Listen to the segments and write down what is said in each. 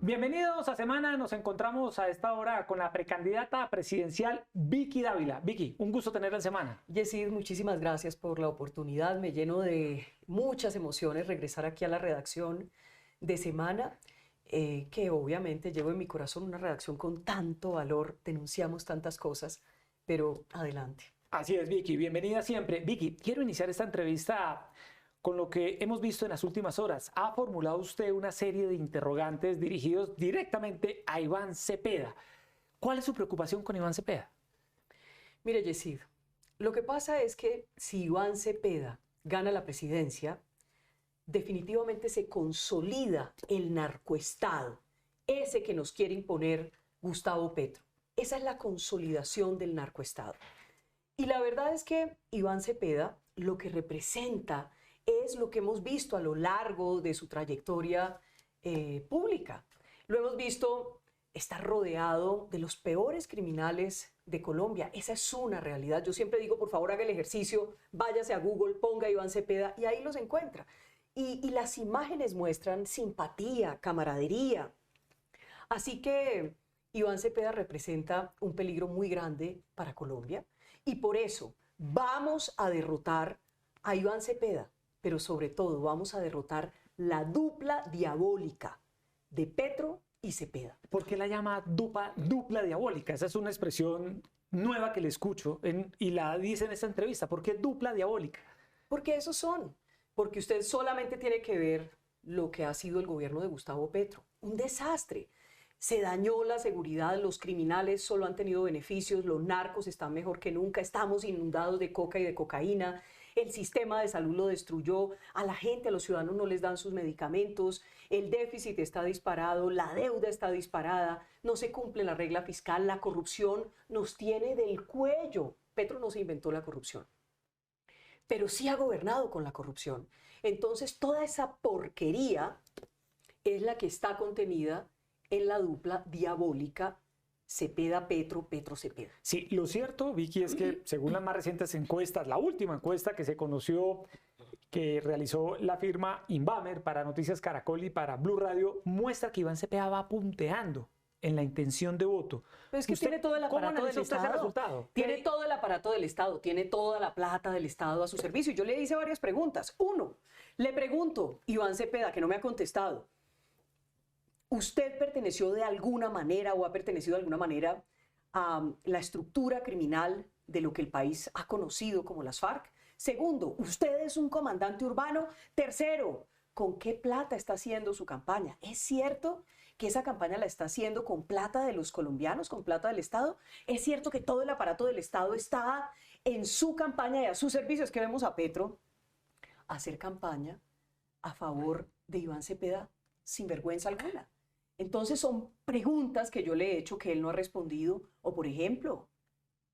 Bienvenidos a Semana. Nos encontramos a esta hora con la precandidata presidencial Vicky Dávila. Vicky, un gusto tenerla en Semana. Yesid, muchísimas gracias por la oportunidad. Me lleno de muchas emociones regresar aquí a la redacción de Semana, que obviamente llevo en mi corazón una redacción con tanto valor. Denunciamos tantas cosas, pero adelante. Así es, Vicky. Bienvenida siempre. Vicky, quiero iniciar esta entrevista con lo que hemos visto en las últimas horas. Ha formulado usted una serie de interrogantes dirigidos directamente a Iván Cepeda. ¿Cuál es su preocupación con Iván Cepeda? Mire, Yesid, lo que pasa es que si Iván Cepeda gana la presidencia, definitivamente se consolida el narcoestado, ese que nos quiere imponer Gustavo Petro. Esa es la consolidación del narcoestado. Y la verdad es que Iván Cepeda lo que representa es lo que hemos visto a lo largo de su trayectoria pública. Lo hemos visto estar rodeado de los peores criminales de Colombia. Esa es una realidad. Yo siempre digo, por favor, haga el ejercicio, váyase a Google, ponga Iván Cepeda y ahí los encuentra. Y las imágenes muestran simpatía, camaradería. Así que Iván Cepeda representa un peligro muy grande para Colombia y por eso vamos a derrotar a Iván Cepeda, pero sobre todo vamos a derrotar la dupla diabólica de Petro y Cepeda. ¿Por qué la llama dupla diabólica? Esa es una expresión nueva que le escucho y la dice en esta entrevista. ¿Por qué dupla diabólica? Porque esos son. Porque usted solamente tiene que ver lo que ha sido el gobierno de Gustavo Petro. Un desastre. Se dañó la seguridad, los criminales solo han tenido beneficios, los narcos están mejor que nunca, estamos inundados de coca y de cocaína, el sistema de salud lo destruyó, a la gente, a los ciudadanos no les dan sus medicamentos, el déficit está disparado, la deuda está disparada, no se cumple la regla fiscal, la corrupción nos tiene del cuello. Petro no se inventó la corrupción, pero sí ha gobernado con la corrupción. Entonces toda esa porquería es la que está contenida en la dupla diabólica Cepeda-Petro, Petro-Cepeda. Sí, lo cierto, Vicky, es que según las más recientes encuestas, la última encuesta que se conoció, que realizó la firma Inbamer para Noticias Caracol y para Blue Radio, muestra que Iván Cepeda va punteando en la intención de voto. Pero es que tiene todo el aparato del Estado. Tiene todo el aparato del Estado, tiene toda la plata del Estado a su servicio. Yo le hice varias preguntas. Uno, le pregunto, Iván Cepeda, que no me ha contestado, ¿usted perteneció de alguna manera o ha pertenecido de alguna manera a la estructura criminal de lo que el país ha conocido como las FARC? Segundo, ¿usted es un comandante urbano? Tercero, ¿con qué plata está haciendo su campaña? ¿Es cierto que esa campaña la está haciendo con plata de los colombianos, con plata del Estado? ¿Es cierto que todo el aparato del Estado está en su campaña y a su servicio? Es que vemos a Petro hacer campaña a favor de Iván Cepeda sin vergüenza alguna. Entonces son preguntas que yo le he hecho que él no ha respondido. O por ejemplo,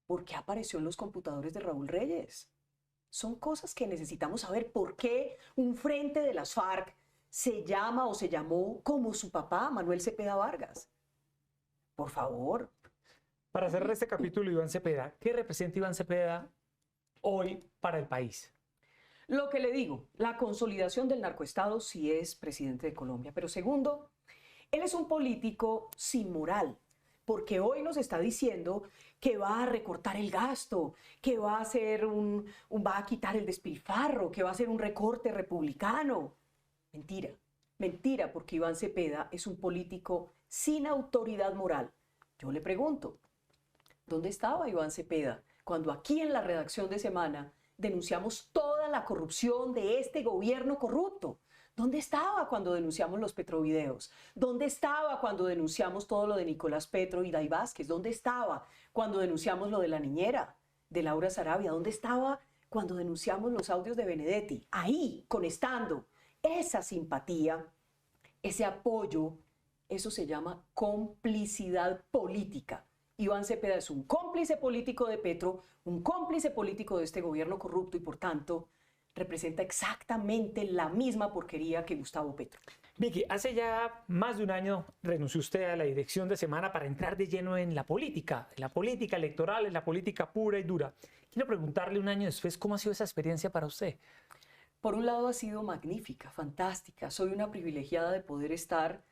¿por qué apareció en los computadores de Raúl Reyes? Son cosas que necesitamos saber. ¿Por qué un frente de las FARC se llama o se llamó como su papá, Manuel Cepeda Vargas? Por favor. Para cerrar este capítulo, Iván Cepeda, ¿qué representa Iván Cepeda hoy para el país? Lo que le digo, la consolidación del narcoestado si es presidente de Colombia. Pero segundo, él es un político sin moral, porque hoy nos está diciendo que va a recortar el gasto, que va a hacer va a quitar el despilfarro, que va a hacer un recorte republicano. Mentira, mentira, porque Iván Cepeda es un político sin autoridad moral. Yo le pregunto, ¿dónde estaba Iván Cepeda cuando aquí en la redacción de Semana denunciamos toda la corrupción de este gobierno corrupto? ¿Dónde estaba cuando denunciamos los Petrovideos? ¿Dónde estaba cuando denunciamos todo lo de Nicolás Petro y Day Vázquez? ¿Dónde estaba cuando denunciamos lo de la niñera, de Laura Sarabia? ¿Dónde estaba cuando denunciamos los audios de Benedetti? Ahí, conectando esa simpatía, ese apoyo, eso se llama complicidad política. Iván Cepeda es un cómplice político de Petro, un cómplice político de este gobierno corrupto y por tanto representa exactamente la misma porquería que Gustavo Petro. Vicky, hace ya más de un año renunció usted a la dirección de Semana para entrar de lleno en la política electoral, en la política pura y dura. Quiero preguntarle un año después, ¿cómo ha sido esa experiencia para usted? Por un lado ha sido magnífica, fantástica. Soy una privilegiada de poder estar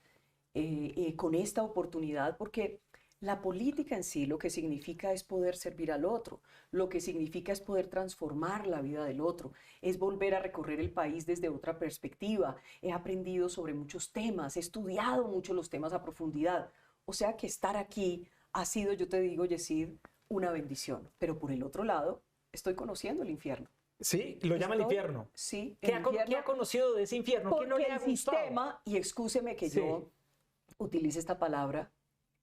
con esta oportunidad, porque la política en sí lo que significa es poder servir al otro, lo que significa es poder transformar la vida del otro, es volver a recorrer el país desde otra perspectiva. He aprendido sobre muchos temas, he estudiado mucho los temas a profundidad. O sea que estar aquí ha sido, yo te digo, Yesid, una bendición. Pero por el otro lado, estoy conociendo el infierno. Sí, lo llama el infierno. Sí, ¿Qué el ha, infierno. qué ha conocido de ese infierno? ¿Qué no Porque le ha el gustado? sistema, y excúseme que Sí. yo utilice esta palabra,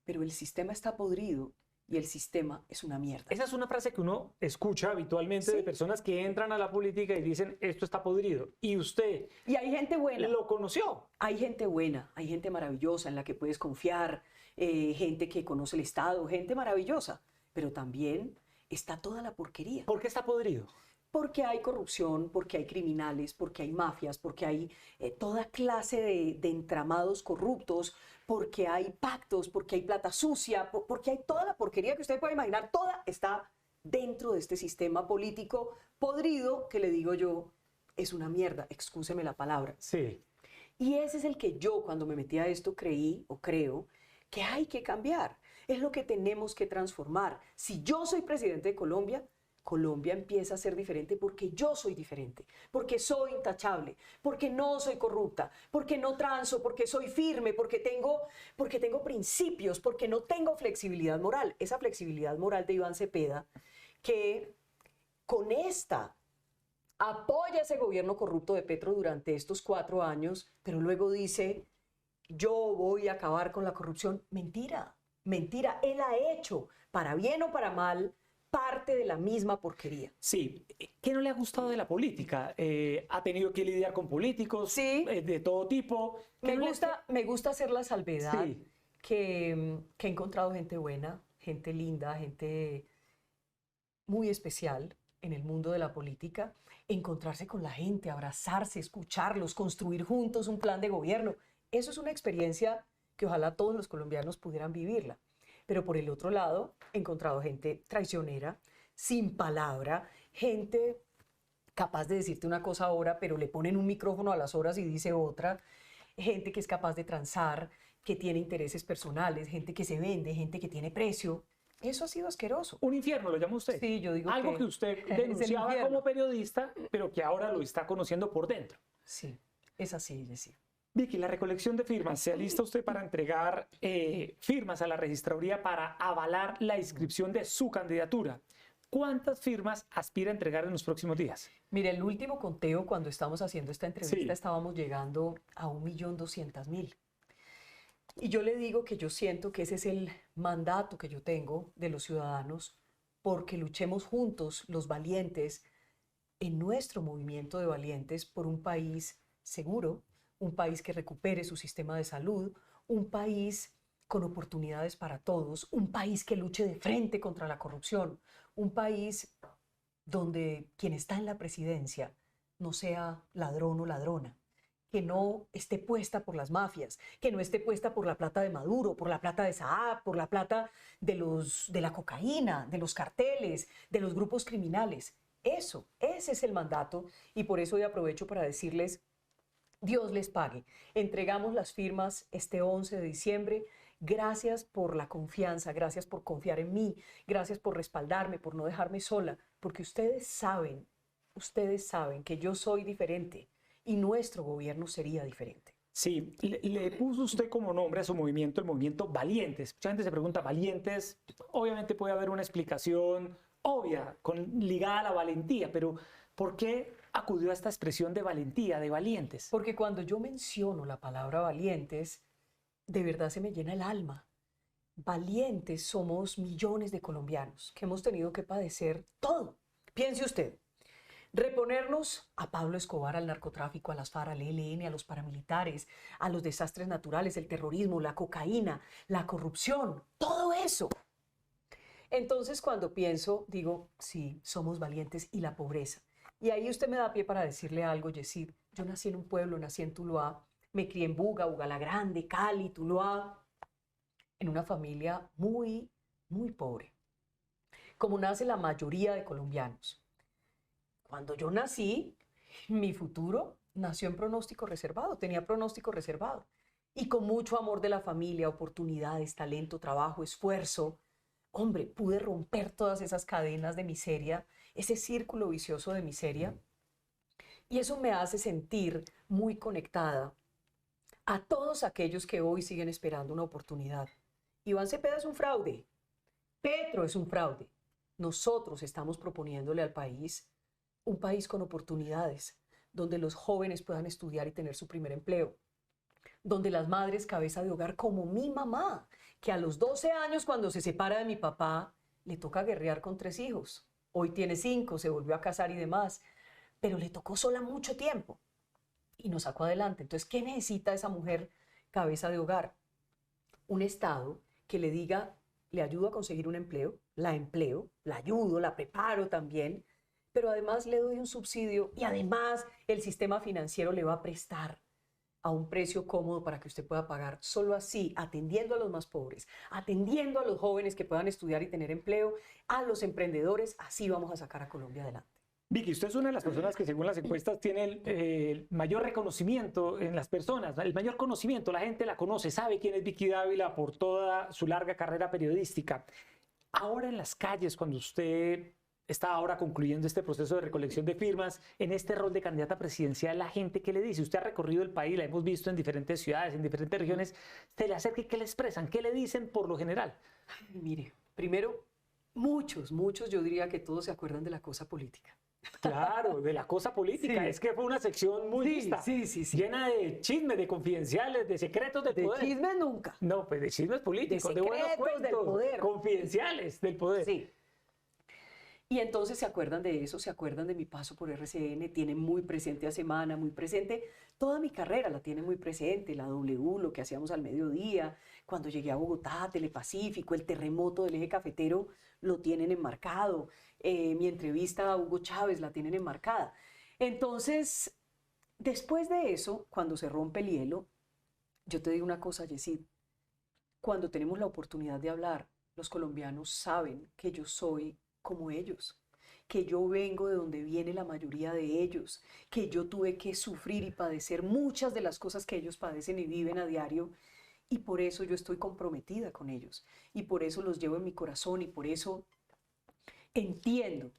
pero el sistema está podrido y el sistema es una mierda. Esa es una frase que uno escucha habitualmente de Sí. personas que entran a la política y dicen, esto está podrido. Y usted Y hay gente buena. lo conoció. Hay gente buena, hay gente maravillosa en la que puedes confiar, gente que conoce el Estado, gente maravillosa, pero también está toda la porquería. ¿Por qué está podrido? Porque hay corrupción, porque hay criminales, porque hay mafias, porque hay toda clase de entramados corruptos, porque hay pactos, porque hay plata sucia, porque hay toda la porquería que usted puede imaginar, toda está dentro de este sistema político podrido que le digo yo, es una mierda, excúseme la palabra. Sí. Y ese es el que yo cuando me metí a esto creí o creo que hay que cambiar. Es lo que tenemos que transformar. Si yo soy presidente de Colombia, Colombia empieza a ser diferente porque yo soy diferente, porque soy intachable, porque no soy corrupta, porque no transo, porque soy firme, porque tengo principios, porque no tengo flexibilidad moral. Esa flexibilidad moral de Iván Cepeda, que con esta apoya ese gobierno corrupto de Petro durante estos 4 años, pero luego dice, yo voy a acabar con la corrupción. Mentira, mentira. Él ha hecho, para bien o para mal, parte de la misma porquería. Sí. ¿Qué no le ha gustado de la política? ¿Ha tenido que lidiar con políticos Sí. De todo tipo? ¿Qué Me no le- gusta hacer la salvedad Sí. que he encontrado gente buena, gente linda, gente muy especial en el mundo de la política, encontrarse con la gente, abrazarse, escucharlos, construir juntos un plan de gobierno. Eso es una experiencia que ojalá todos los colombianos pudieran vivirla. Pero por el otro lado, he encontrado gente traicionera, sin palabra, gente capaz de decirte una cosa ahora, pero le ponen un micrófono a las horas y dice otra, gente que es capaz de transar, que tiene intereses personales, gente que se vende, gente que tiene precio. Eso ha sido asqueroso. Un infierno, lo llama usted. Sí, yo digo Algo que usted es el denunciaba infierno. como periodista, pero que ahora lo está conociendo por dentro. Sí, es así, Jessy. Vicky, la recolección de firmas, ¿se alista usted para entregar firmas a la registraduría para avalar la inscripción de su candidatura? ¿Cuántas firmas aspira a entregar en los próximos días? Mire, el último conteo, cuando estamos haciendo esta entrevista, Sí. estábamos llegando a 1.200.000. Y yo le digo que yo siento que ese es el mandato que yo tengo de los ciudadanos, porque luchemos juntos, los valientes, en nuestro movimiento de valientes, por un país seguro, un país que recupere su sistema de salud, un país con oportunidades para todos, un país que luche de frente contra la corrupción, un país donde quien está en la presidencia no sea ladrón o ladrona, que no esté puesta por las mafias, que no esté puesta por la plata de Maduro, por la plata de Saab, por la plata de la cocaína, de los carteles, de los grupos criminales. Ese es el mandato, y por eso hoy aprovecho para decirles, Dios les pague. Entregamos las firmas este 11 de diciembre. Gracias por la confianza, gracias por confiar en mí, gracias por respaldarme, por no dejarme sola, porque ustedes saben que yo soy diferente y nuestro gobierno sería diferente. Sí, le puso usted como nombre a su movimiento el movimiento Valientes. Mucha gente se pregunta, ¿valientes? Obviamente puede haber una explicación obvia, ligada a la valentía, pero ¿por qué acudió a esta expresión de valentía, de valientes? Porque cuando yo menciono la palabra valientes, de verdad se me llena el alma. Valientes somos millones de colombianos que hemos tenido que padecer todo. Piense usted, reponernos a Pablo Escobar, al narcotráfico, a las FARC, al ELN, a los paramilitares, a los desastres naturales, el terrorismo, la cocaína, la corrupción, todo eso. Entonces, cuando pienso, digo, sí, somos valientes, y la pobreza. Y ahí usted me da pie para decirle algo, Yesid. Yo nací en un pueblo, nací en Tuluá, me crié en Buga, Buga la Grande, Cali, Tuluá, en una familia muy, muy pobre, como nace la mayoría de colombianos. Cuando yo nací, mi futuro nació en pronóstico reservado, tenía pronóstico reservado. y con mucho amor de la familia, oportunidades, talento, trabajo, esfuerzo, hombre, pude romper todas esas cadenas de miseria, ese círculo vicioso de miseria, y eso me hace sentir muy conectada a todos aquellos que hoy siguen esperando una oportunidad. Iván Cepeda es un fraude, Petro es un fraude. Nosotros estamos proponiéndole al país un país con oportunidades, donde los jóvenes puedan estudiar y tener su primer empleo, donde las madres cabeza de hogar como mi mamá, que a los 12 años cuando se separa de mi papá, le toca guerrear con 3 hijos. Hoy tiene 5, se volvió a casar y demás, pero le tocó sola mucho tiempo y nos sacó adelante. Entonces, ¿qué necesita esa mujer cabeza de hogar? Un Estado que le diga, le ayudo a conseguir un empleo, la ayudo, la preparo también, pero además le doy un subsidio y además el sistema financiero le va a prestar a un precio cómodo para que usted pueda pagar. Solo así, atendiendo a los más pobres, atendiendo a los jóvenes que puedan estudiar y tener empleo, a los emprendedores, así vamos a sacar a Colombia adelante. Vicky, usted es una de las personas que según las encuestas tiene el mayor reconocimiento en las personas, el mayor conocimiento, la gente la conoce, sabe quién es Vicky Dávila por toda su larga carrera periodística. Ahora en las calles, cuando usted está ahora concluyendo este proceso de recolección de firmas, en este rol de candidata presidencial, la gente, ¿qué le dice? Usted ha recorrido el país, la hemos visto en diferentes ciudades, en diferentes regiones, se le acerca y ¿qué le expresan? ¿Qué le dicen por lo general? Ay, mire, primero, muchos, yo diría que todos se acuerdan de la cosa política. Claro, de la cosa política. Sí. Es que fue una sección muy vista, sí. llena de chismes, de confidenciales, de secretos del poder. De chismes nunca. No, pues de chismes políticos, de buenos secretos del cuentos, poder. confidenciales del poder. Sí. Y entonces se acuerdan de eso, se acuerdan de mi paso por RCN, tienen muy presente a Semana, muy presente, toda mi carrera la tienen muy presente, la W, lo que hacíamos al mediodía, cuando llegué a Bogotá, Telepacífico, el terremoto del eje cafetero, lo tienen enmarcado, mi entrevista a Hugo Chávez la tienen enmarcada. Entonces, después de eso, cuando se rompe el hielo, yo te digo una cosa, Yesid, cuando tenemos la oportunidad de hablar, los colombianos saben que yo soy como ellos, que yo vengo de donde viene la mayoría de ellos, que yo tuve que sufrir y padecer muchas de las cosas que ellos padecen y viven a diario, y por eso yo estoy comprometida con ellos, y por eso los llevo en mi corazón, y por eso entiendo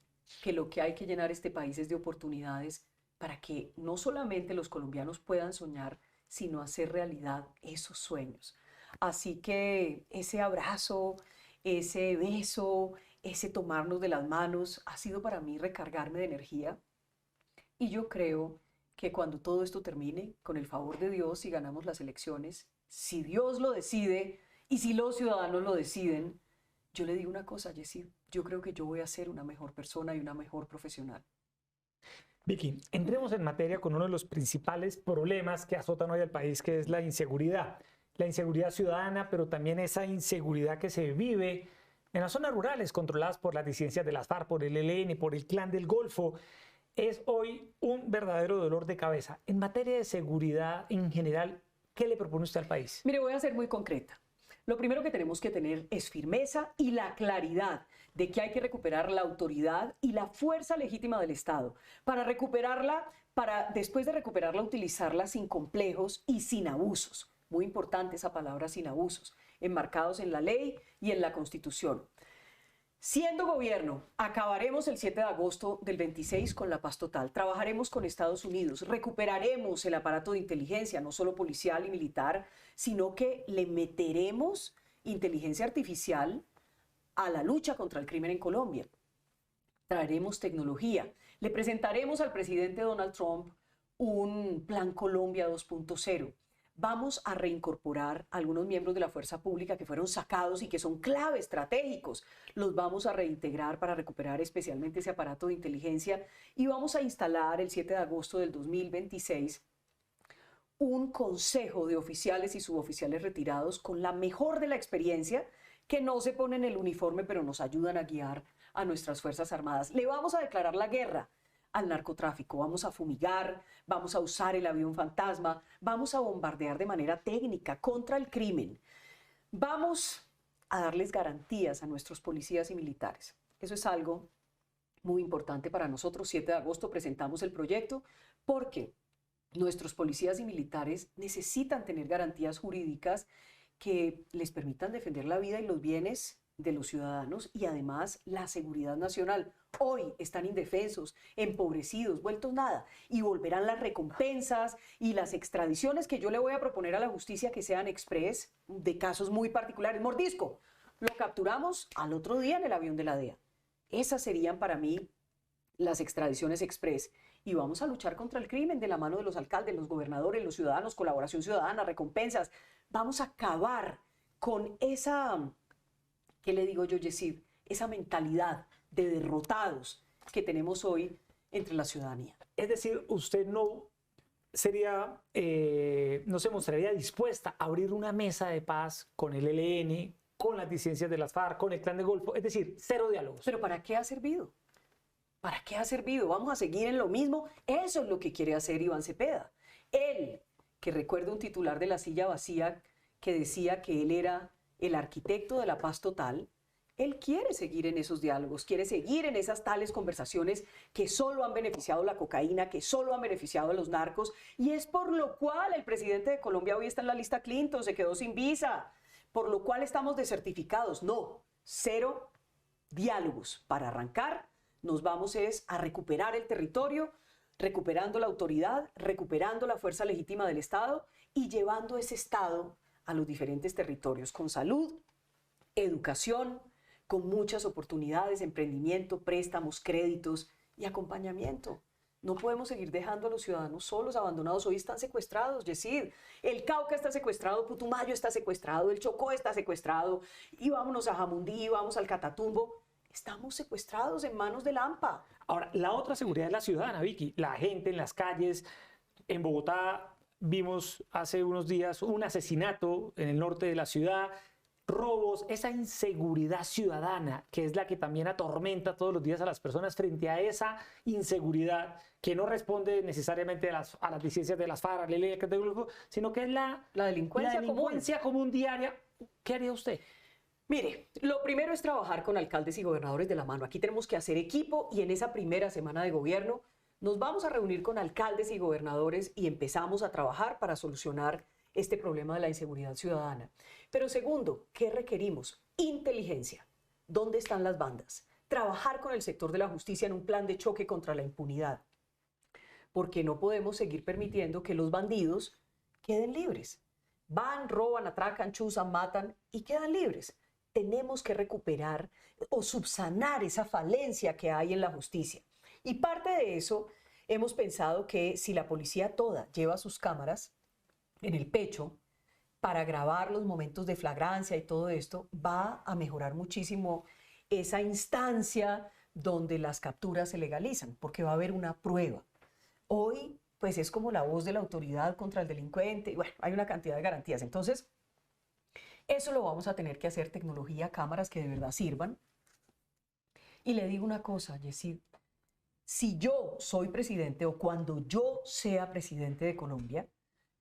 que lo que hay que llenar este país es de oportunidades para que no solamente los colombianos puedan soñar, sino hacer realidad esos sueños. Así que ese abrazo, ese beso, ese tomarnos de las manos ha sido para mí recargarme de energía, y yo creo que cuando todo esto termine, con el favor de Dios, si ganamos las elecciones, si Dios lo decide y si los ciudadanos lo deciden, yo le digo una cosa, Yesid, yo creo que yo voy a ser una mejor persona y una mejor profesional. Vicky, entremos en materia con uno de los principales problemas que azotan hoy al país, que es la inseguridad. La inseguridad ciudadana, pero también esa inseguridad que se vive en las zonas rurales controladas por las disidencias de las FARC, por el ELN, por el Clan del Golfo, es hoy un verdadero dolor de cabeza. En materia de seguridad en general, ¿qué le propone usted al país? Mire, voy a ser muy concreta. Lo primero que tenemos que tener es firmeza y la claridad de que hay que recuperar la autoridad y la fuerza legítima del Estado. Para recuperarla, después de recuperarla, utilizarla sin complejos y sin abusos. Muy importante esa palabra, sin abusos, enmarcados en la ley y en la Constitución. Siendo gobierno, acabaremos el 7 de agosto del 26 con la paz total. Trabajaremos con Estados Unidos, recuperaremos el aparato de inteligencia, no solo policial y militar, sino que le meteremos inteligencia artificial a la lucha contra el crimen en Colombia. Traeremos tecnología. Le presentaremos al presidente Donald Trump un Plan Colombia 2.0. Vamos a reincorporar a algunos miembros de la fuerza pública que fueron sacados y que son clave, estratégicos. Los vamos a reintegrar para recuperar especialmente ese aparato de inteligencia, y vamos a instalar el 7 de agosto del 2026 un consejo de oficiales y suboficiales retirados con la mejor de la experiencia, que no se ponen el uniforme pero nos ayudan a guiar a nuestras Fuerzas Armadas. Le vamos a declarar la guerra al narcotráfico, vamos a fumigar, vamos a usar el avión fantasma, vamos a bombardear de manera técnica contra el crimen, vamos a darles garantías a nuestros policías y militares. Eso es algo muy importante para nosotros. 7 de agosto presentamos el proyecto porque nuestros policías y militares necesitan tener garantías jurídicas que les permitan defender la vida y los bienes de los ciudadanos y además la seguridad nacional. Hoy están indefensos, empobrecidos, vueltos nada, y volverán las recompensas y las extradiciones que yo le voy a proponer a la justicia que sean express de casos muy particulares. Mordisco, lo capturamos al otro día en el avión de la DEA. Esas serían para mí las extradiciones express. Y vamos a luchar contra el crimen de la mano de los alcaldes, los gobernadores, los ciudadanos, colaboración ciudadana, recompensas. Vamos a acabar con esa, ¿qué le digo yo, Yesid? Esa mentalidad de derrotados que tenemos hoy entre la ciudadanía. Es decir, usted no sería, no se mostraría dispuesta a abrir una mesa de paz con el ELN, con las disidencias de las FARC, con el Clan del Golfo, es decir, cero diálogos. ¿Pero para qué ha servido? ¿Para qué ha servido? ¿Vamos a seguir en lo mismo? Eso es lo que quiere hacer Iván Cepeda. Él, que recuerda un titular de La Silla Vacía que decía que él era el arquitecto de la paz total, él quiere seguir en esos diálogos, quiere seguir en esas tales conversaciones que solo han beneficiado la cocaína, que solo han beneficiado a los narcos, y es por lo cual el presidente de Colombia hoy está en la lista Clinton, se quedó sin visa, por lo cual estamos desertificados. No, cero diálogos. Para arrancar, nos vamos a recuperar el territorio, recuperando la autoridad, recuperando la fuerza legítima del Estado y llevando ese Estado a los diferentes territorios con salud, educación, con muchas oportunidades, emprendimiento, préstamos, créditos y acompañamiento. No podemos seguir dejando a los ciudadanos solos, abandonados. Hoy están secuestrados, Yesid. El Cauca está secuestrado, Putumayo está secuestrado, el Chocó está secuestrado, y vámonos a Jamundí, vamos al Catatumbo. Estamos secuestrados en manos del AMPA. Ahora, la otra seguridad es la ciudadana, Vicky. La gente en las calles. En Bogotá vimos hace unos días un asesinato en el norte de la ciudad, robos, esa inseguridad ciudadana que es la que también atormenta todos los días a las personas frente a esa inseguridad que no responde necesariamente a las disidencias de las FARC, sino que es la delincuencia común diaria. ¿Qué haría usted? Mire, lo primero es trabajar con alcaldes y gobernadores de la mano. Aquí tenemos que hacer equipo y en esa primera semana de gobierno nos vamos a reunir con alcaldes y gobernadores y empezamos a trabajar para solucionar este problema de la inseguridad ciudadana. Pero segundo, ¿qué requerimos? Inteligencia. ¿Dónde están las bandas? Trabajar con el sector de la justicia en un plan de choque contra la impunidad. Porque no podemos seguir permitiendo que los bandidos queden libres. Van, roban, atracan, chuzan, matan y quedan libres. Tenemos que recuperar o subsanar esa falencia que hay en la justicia. Y parte de eso hemos pensado que si la policía toda lleva sus cámaras en el pecho para grabar los momentos de flagrancia y todo esto, va a mejorar muchísimo esa instancia donde las capturas se legalizan, porque va a haber una prueba. Hoy, pues es como la voz de la autoridad contra el delincuente, y bueno, hay una cantidad de garantías. Entonces, eso lo vamos a tener que hacer, tecnología, cámaras que de verdad sirvan. Y le digo una cosa, Yesid, si yo soy presidente o cuando yo sea presidente de Colombia,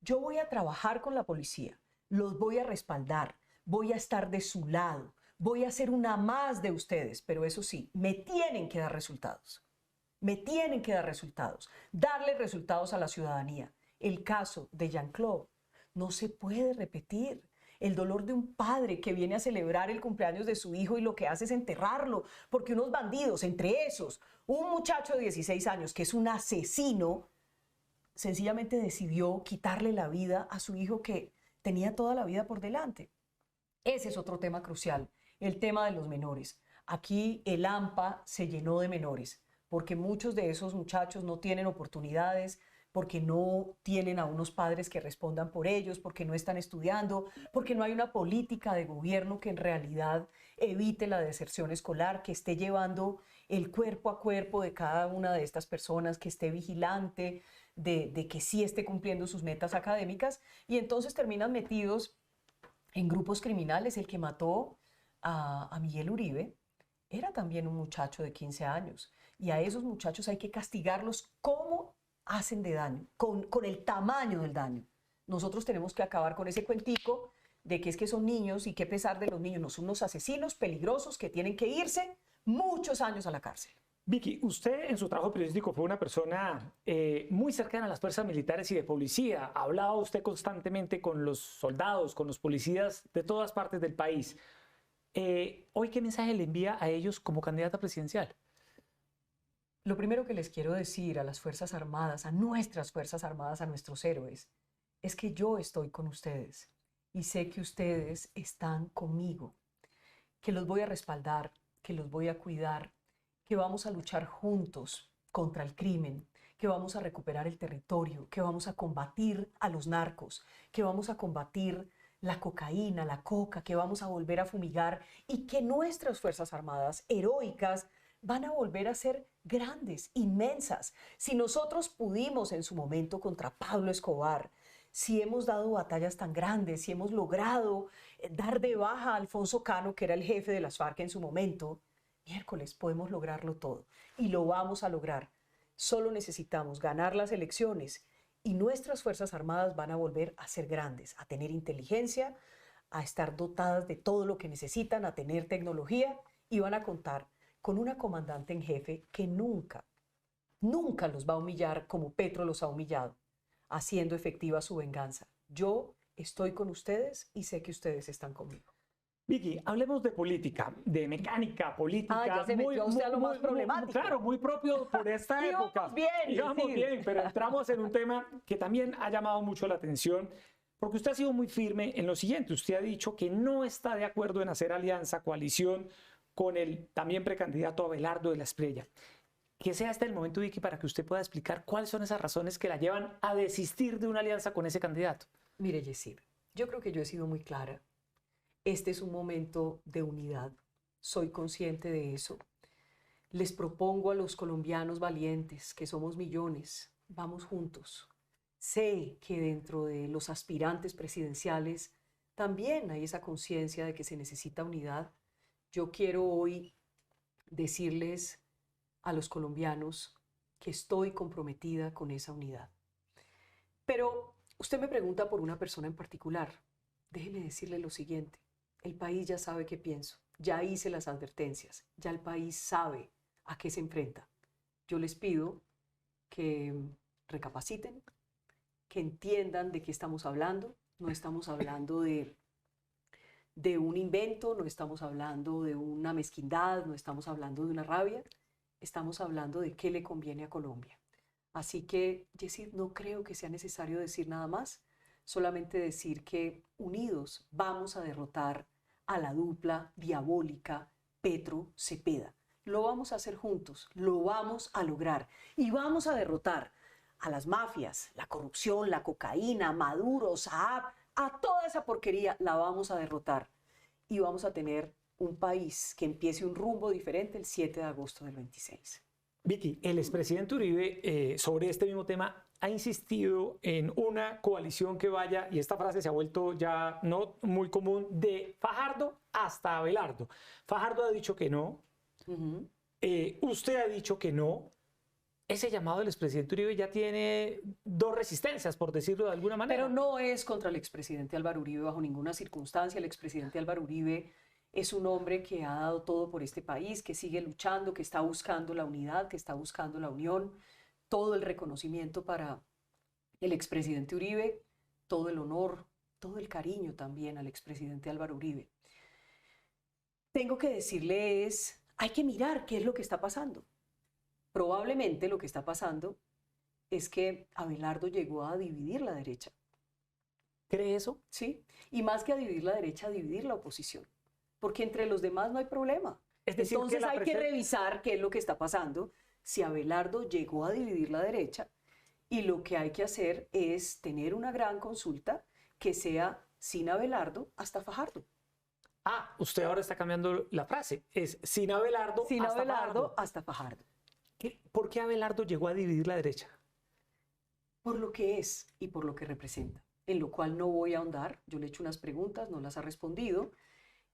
yo voy a trabajar con la policía, los voy a respaldar, voy a estar de su lado, voy a ser una más de ustedes, pero eso sí, me tienen que dar resultados. Me tienen que dar resultados, darle resultados a la ciudadanía. El caso de Jean-Claude no se puede repetir. El dolor de un padre que viene a celebrar el cumpleaños de su hijo y lo que hace es enterrarlo, porque unos bandidos, entre esos, un muchacho de 16 años que es un asesino, sencillamente decidió quitarle la vida a su hijo que tenía toda la vida por delante. Ese es otro tema crucial, el tema de los menores. Aquí el AMPA se llenó de menores, porque muchos de esos muchachos no tienen oportunidades, porque no tienen a unos padres que respondan por ellos, porque no están estudiando, porque no hay una política de gobierno que en realidad evite la deserción escolar, que esté llevando el cuerpo a cuerpo de cada una de estas personas, que esté vigilante de que sí esté cumpliendo sus metas académicas, y entonces terminan metidos en grupos criminales. El que mató a Miguel Uribe era también un muchacho de 15 años, y a esos muchachos hay que castigarlos como hacen de daño, con el tamaño del daño. Nosotros tenemos que acabar con ese cuentico de que es que son niños y qué pesar de los niños. No, son unos asesinos peligrosos que tienen que irse muchos años a la cárcel. Vicky, usted en su trabajo periodístico fue una persona muy cercana a las fuerzas militares y de policía. Hablaba usted constantemente con los soldados, con los policías de todas partes del país. Hoy, ¿qué mensaje le envía a ellos como candidata presidencial? Lo primero que les quiero decir a las Fuerzas Armadas, a nuestras Fuerzas Armadas, a nuestros héroes, es que yo estoy con ustedes y sé que ustedes están conmigo, que los voy a respaldar, que los voy a cuidar, que vamos a luchar juntos contra el crimen, que vamos a recuperar el territorio, que vamos a combatir a los narcos, que vamos a combatir la cocaína, la coca, que vamos a volver a fumigar y que nuestras Fuerzas Armadas heroicas van a volver a ser grandes, inmensas. Si nosotros pudimos en su momento contra Pablo Escobar, si hemos dado batallas tan grandes, si hemos logrado dar de baja a Alfonso Cano, que era el jefe de las FARC en su momento, miércoles podemos lograrlo todo y lo vamos a lograr. Solo necesitamos ganar las elecciones y nuestras Fuerzas Armadas van a volver a ser grandes, a tener inteligencia, a estar dotadas de todo lo que necesitan, a tener tecnología y van a contar con una comandante en jefe que nunca los va a humillar como Petro los ha humillado, haciendo efectiva su venganza. Yo estoy con ustedes y sé que ustedes están conmigo. Vicky, hablemos de política, de mecánica política. Ya se metió usted a lo más problemático. Claro, muy propio por esta época. Íbamos bien, pero entramos en un tema que también ha llamado mucho la atención, porque usted ha sido muy firme en lo siguiente. Usted ha dicho que no está de acuerdo en hacer alianza, coalición con el también precandidato Abelardo de la Espriella. Que sea este el momento, Vicky, para que usted pueda explicar cuáles son esas razones que la llevan a desistir de una alianza con ese candidato. Mire, Yesir, yo creo que yo he sido muy clara. Este es un momento de unidad. Soy consciente de eso. Les propongo a los colombianos valientes, que somos millones, vamos juntos. Sé que dentro de los aspirantes presidenciales también hay esa conciencia de que se necesita unidad. Yo quiero hoy decirles a los colombianos que estoy comprometida con esa unidad. Pero usted me pregunta por una persona en particular. Déjeme decirle lo siguiente. El país ya sabe qué pienso. Ya hice las advertencias. Ya el país sabe a qué se enfrenta. Yo les pido que recapaciten, que entiendan de qué estamos hablando. No estamos hablando de un invento, no estamos hablando de una mezquindad, no estamos hablando de una rabia. Estamos hablando de qué le conviene a Colombia. Así que, Yesir, no creo que sea necesario decir nada más, solamente decir que unidos vamos a derrotar a la dupla diabólica Petro-Cepeda. Lo vamos a hacer juntos, lo vamos a lograr y vamos a derrotar a las mafias, la corrupción, la cocaína, Maduro, Saab, a toda esa porquería la vamos a derrotar y vamos a tener un país que empiece un rumbo diferente el 7 de agosto del 26. Vicky, el expresidente Uribe sobre este mismo tema ha insistido en una coalición que vaya, y esta frase se ha vuelto ya no muy común, de Fajardo hasta Abelardo. Fajardo ha dicho que no, usted ha dicho que no. Ese llamado del expresidente Uribe ya tiene dos resistencias, por decirlo de alguna manera. Pero no es contra el expresidente Álvaro Uribe bajo ninguna circunstancia. El expresidente Álvaro Uribe es un hombre que ha dado todo por este país, que sigue luchando, que está buscando la unidad, que está buscando la unión. Todo el reconocimiento para el expresidente Uribe, todo el honor, todo el cariño también al expresidente Álvaro Uribe. Tengo que decirle hay que mirar qué es lo que está pasando. Probablemente lo que está pasando es que Abelardo llegó a dividir la derecha. ¿Cree eso? Sí, y más que a dividir la derecha, a dividir la oposición. Porque entre los demás no hay problema. Es decir, entonces hay que revisar qué es lo que está pasando, si Abelardo llegó a dividir la derecha, y lo que hay que hacer es tener una gran consulta que sea sin Abelardo hasta Fajardo. Ah, usted ahora está cambiando la frase, es sin Abelardo hasta Fajardo. ¿Por qué Abelardo llegó a dividir la derecha? Por lo que es y por lo que representa, en lo cual no voy a ahondar. Yo le he hecho unas preguntas, no las ha respondido,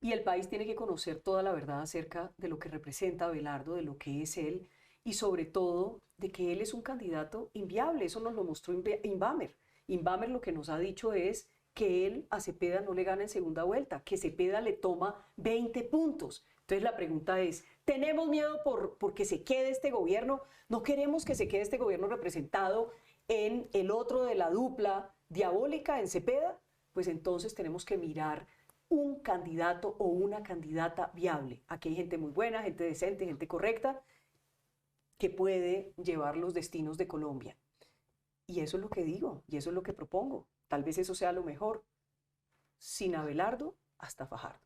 y el país tiene que conocer toda la verdad acerca de lo que representa Abelardo, de lo que es él, y sobre todo de que él es un candidato inviable. Eso nos lo mostró Invamer. Invamer lo que nos ha dicho es que él a Cepeda no le gana en segunda vuelta, que Cepeda le toma 20 puntos. Entonces la pregunta es, ¿tenemos miedo por que se quede este gobierno? ¿No queremos que se quede este gobierno representado en el otro de la dupla diabólica, en Cepeda? Pues entonces tenemos que mirar un candidato o una candidata viable. Aquí hay gente muy buena, gente decente, gente correcta, que puede llevar los destinos de Colombia. Y eso es lo que digo, y eso es lo que propongo. Tal vez eso sea lo mejor. Sin Abelardo hasta Fajardo.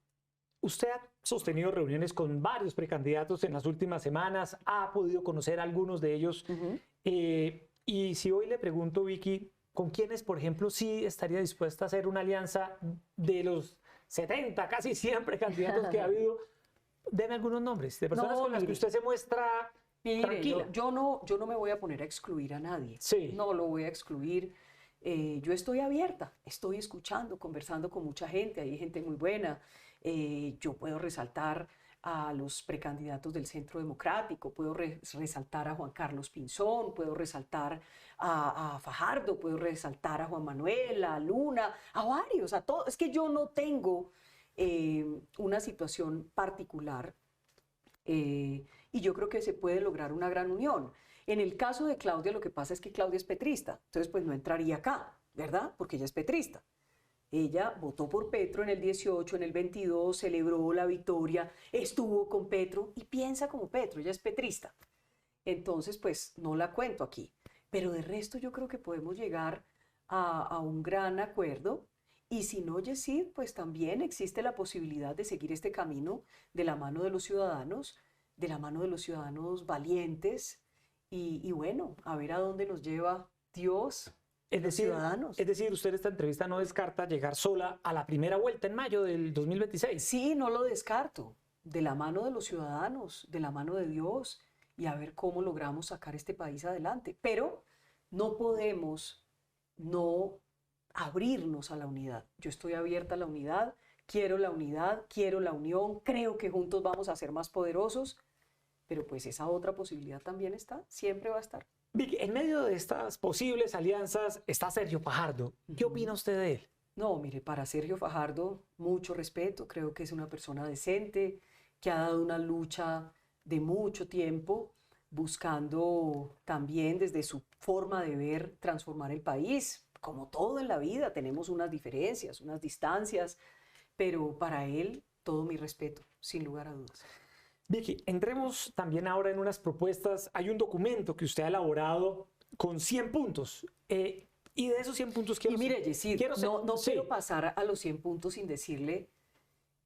Usted ha sostenido reuniones con varios precandidatos en las últimas semanas, ha podido conocer a algunos de ellos. Y si hoy le pregunto, Vicky, ¿con quiénes, por ejemplo, sí estaría dispuesta a hacer una alianza de los 70, casi 100 precandidatos que ha habido? Deme algunos nombres de personas con las que usted se muestra tranquila. Yo no me voy a poner a excluir a nadie. Sí. No lo voy a excluir. Yo estoy abierta, estoy escuchando, conversando con mucha gente, hay gente muy buena. Yo puedo resaltar a los precandidatos del Centro Democrático, puedo resaltar a Juan Carlos Pinzón, puedo resaltar a Fajardo, puedo resaltar a Juan Manuel, a Luna, a varios, a todos. Es que yo no tengo una situación particular y yo creo que se puede lograr una gran unión. En el caso de Claudia, lo que pasa es que Claudia es petrista, entonces pues no entraría acá, ¿verdad? Porque ella es petrista. Ella votó por Petro en el 18, en el 22, celebró la victoria, estuvo con Petro y piensa como Petro, ella es petrista. Entonces, pues no la cuento aquí. Pero de resto yo creo que podemos llegar a un gran acuerdo. Y si no, Yesid, pues también existe la posibilidad de seguir este camino de la mano de los ciudadanos valientes. Y bueno, a ver a dónde nos lleva Dios. Ciudadanos. Es decir, usted en esta entrevista no descarta llegar sola a la primera vuelta en mayo del 2026. Sí, no lo descarto. De la mano de los ciudadanos, de la mano de Dios, y a ver cómo logramos sacar este país adelante. Pero no podemos no abrirnos a la unidad. Yo estoy abierta a la unidad, quiero la unión, creo que juntos vamos a ser más poderosos, pero pues esa otra posibilidad también está, siempre va a estar. Vicky, en medio de estas posibles alianzas está Sergio Fajardo. ¿Qué opina usted de él? No, mire, para Sergio Fajardo, mucho respeto. Creo que es una persona decente, que ha dado una lucha de mucho tiempo, buscando también desde su forma de ver transformar el país. Como todo en la vida, tenemos unas diferencias, unas distancias, pero para él todo mi respeto, sin lugar a dudas. Vicky, entremos también ahora en unas propuestas. Hay un documento que usted ha elaborado con 100 puntos. Y de esos 100 puntos quiero... Y mire, Yesid, no quiero pasar a los 100 puntos sin decirle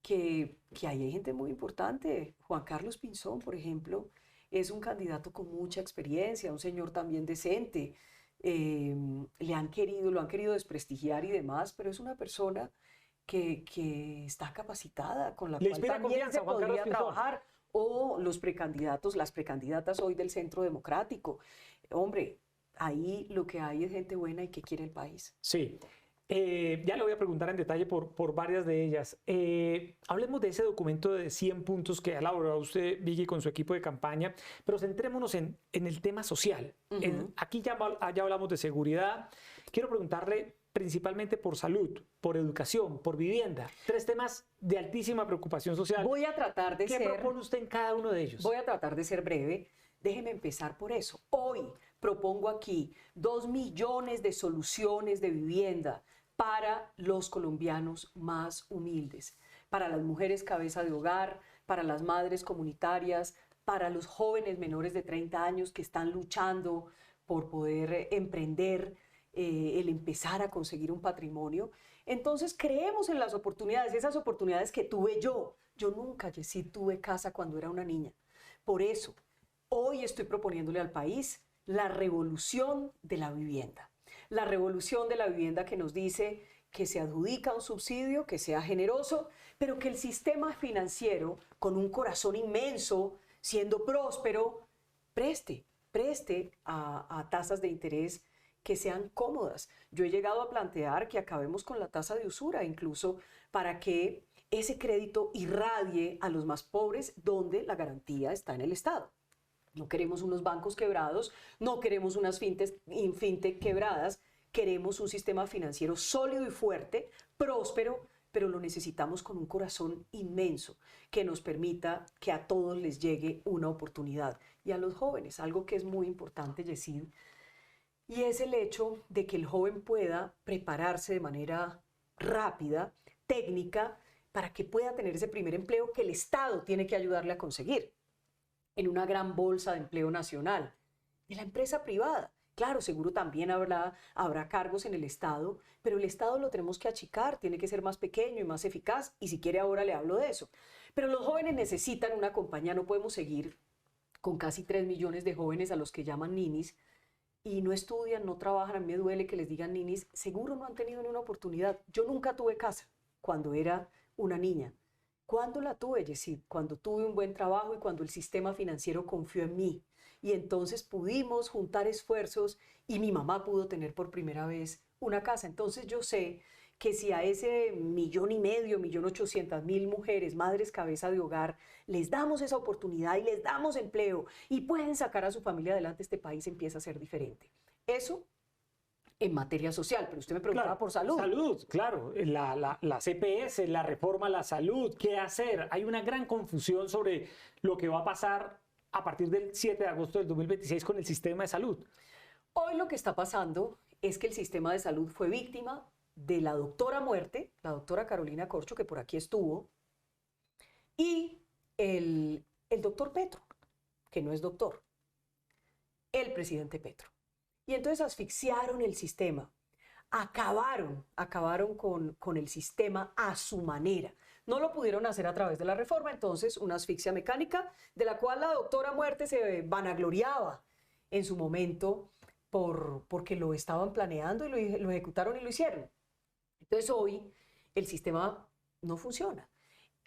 que ahí hay gente muy importante. Juan Carlos Pinzón, por ejemplo, es un candidato con mucha experiencia, un señor también decente. Lo han querido desprestigiar y demás, pero es una persona que está capacitada, con la cual también se podría trabajar. O los precandidatos, las precandidatas hoy del Centro Democrático. Hombre, ahí lo que hay es gente buena y que quiere el país. Sí. Ya le voy a preguntar en detalle por varias de ellas. Hablemos de ese documento de 100 puntos que ha elaborado usted, Vicky, con su equipo de campaña, pero centrémonos en el tema social. Aquí ya hablamos de seguridad. Quiero preguntarle principalmente por salud, por educación, por vivienda. 3 temas de altísima preocupación social. Voy a tratar de ¿Qué propone usted en cada uno de ellos? Voy a tratar de ser breve. Déjeme empezar por eso. Hoy propongo aquí 2 millones de soluciones de vivienda para los colombianos más humildes, para las mujeres cabeza de hogar, para las madres comunitarias, para los jóvenes menores de 30 años que están luchando por poder emprender, el empezar a conseguir un patrimonio. Entonces creemos en las oportunidades, esas oportunidades que tuve yo. Yo nunca, Yesid, tuve casa cuando era una niña. Por eso, hoy estoy proponiéndole al país la revolución de la vivienda. La revolución de la vivienda que nos dice que se adjudica un subsidio, que sea generoso, pero que el sistema financiero, con un corazón inmenso, siendo próspero, preste a tasas de interés que sean cómodas. Yo he llegado a plantear que acabemos con la tasa de usura, incluso para que ese crédito irradie a los más pobres, donde la garantía está en el Estado. No queremos unos bancos quebrados, no queremos unas fintech quebradas, queremos un sistema financiero sólido y fuerte, próspero, pero lo necesitamos con un corazón inmenso que nos permita que a todos les llegue una oportunidad. Y a los jóvenes, algo que es muy importante, Yesid, y es el hecho de que el joven pueda prepararse de manera rápida, técnica, para que pueda tener ese primer empleo que el Estado tiene que ayudarle a conseguir en una gran bolsa de empleo nacional, de la empresa privada. Claro, seguro también habrá cargos en el Estado, pero el Estado lo tenemos que achicar, tiene que ser más pequeño y más eficaz, y si quiere ahora le hablo de eso. Pero los jóvenes necesitan una compañía, no podemos seguir con casi 3 millones de jóvenes a los que llaman ninis, y no estudian, no trabajan. A mí me duele que les digan ninis, seguro no han tenido ni una oportunidad. Yo nunca tuve casa cuando era una niña. ¿Cuándo la tuve, Yesid? Cuando tuve un buen trabajo y cuando el sistema financiero confió en mí. Y entonces pudimos juntar esfuerzos y mi mamá pudo tener por primera vez una casa. Entonces yo sé que si a ese 1,500,000, 1,800,000 mujeres, madres cabeza de hogar, les damos esa oportunidad y les damos empleo y pueden sacar a su familia adelante, este país empieza a ser diferente. Eso en materia social, pero usted me preguntaba Claro, por salud. Salud, claro. La CPS, la reforma a la salud, ¿qué hacer? Hay una gran confusión sobre lo que va a pasar a partir del 7 de agosto del 2026 con el sistema de salud. Hoy lo que está pasando es que el sistema de salud fue víctima de la doctora muerte, la doctora Carolina Corcho, que por aquí estuvo, y el doctor Petro, que no es doctor, el presidente Petro. Y entonces asfixiaron el sistema, acabaron con el sistema a su manera. No lo pudieron hacer a través de la reforma, entonces una asfixia mecánica de la cual la doctora muerte se vanagloriaba en su momento porque lo estaban planeando y lo ejecutaron y lo hicieron. Entonces hoy el sistema no funciona.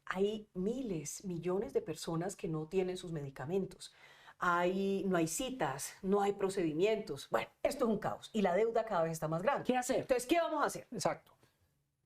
Hay miles, millones de personas que no tienen sus medicamentos. No hay citas, no hay procedimientos. Bueno, esto es un caos y la deuda cada vez está más grande. ¿Qué hacer? Entonces, ¿qué vamos a hacer? Exacto.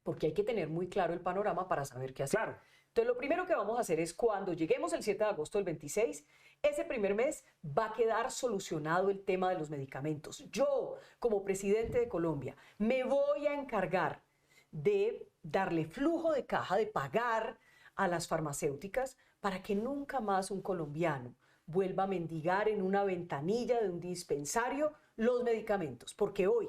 Porque hay que tener muy claro el panorama para saber qué hacer. Claro. Entonces, lo primero que vamos a hacer es cuando lleguemos el 7 de agosto del 26, ese primer mes va a quedar solucionado el tema de los medicamentos. Yo, como presidente de Colombia, me voy a encargar de darle flujo de caja, de pagar a las farmacéuticas para que nunca más un colombiano vuelva a mendigar en una ventanilla de un dispensario los medicamentos, porque hoy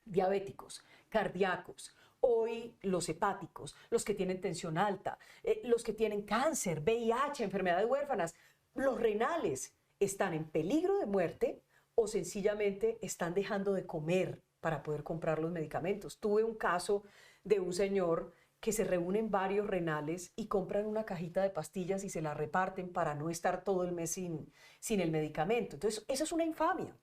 diabéticos, cardíacos, hoy los hepáticos, los que tienen tensión alta, los que tienen cáncer, VIH, enfermedades huérfanas, los renales están en peligro de muerte o sencillamente están dejando de comer para poder comprar los medicamentos. Tuve un caso de un señor que se reúnen varios renales y compran una cajita de pastillas y se la reparten para no estar todo el mes sin el medicamento. Entonces, eso es una infamia.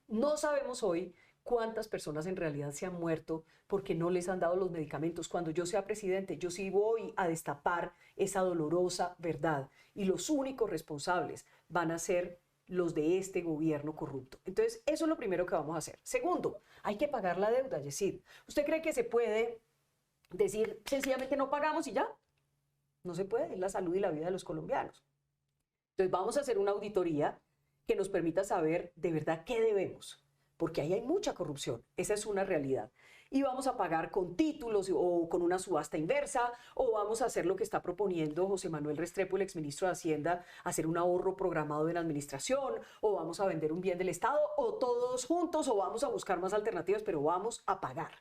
No sabemos hoy cuántas personas en realidad se han muerto porque no les han dado los medicamentos. Cuando yo sea presidente, yo sí voy a destapar esa dolorosa verdad. Y los únicos responsables van a ser los de este gobierno corrupto. Entonces, eso es lo primero que vamos a hacer. Segundo, hay que pagar la deuda, Yesid. ¿Usted cree que se puede decir sencillamente no pagamos y ya? No se puede, es la salud y la vida de los colombianos. Entonces vamos a hacer una auditoría que nos permita saber de verdad qué debemos, porque ahí hay mucha corrupción, esa es una realidad. Y vamos a pagar con títulos o con una subasta inversa, o vamos a hacer lo que está proponiendo José Manuel Restrepo, el exministro de Hacienda, hacer un ahorro programado en administración, o vamos a vender un bien del Estado, o todos juntos, o vamos a buscar más alternativas, pero vamos a pagar.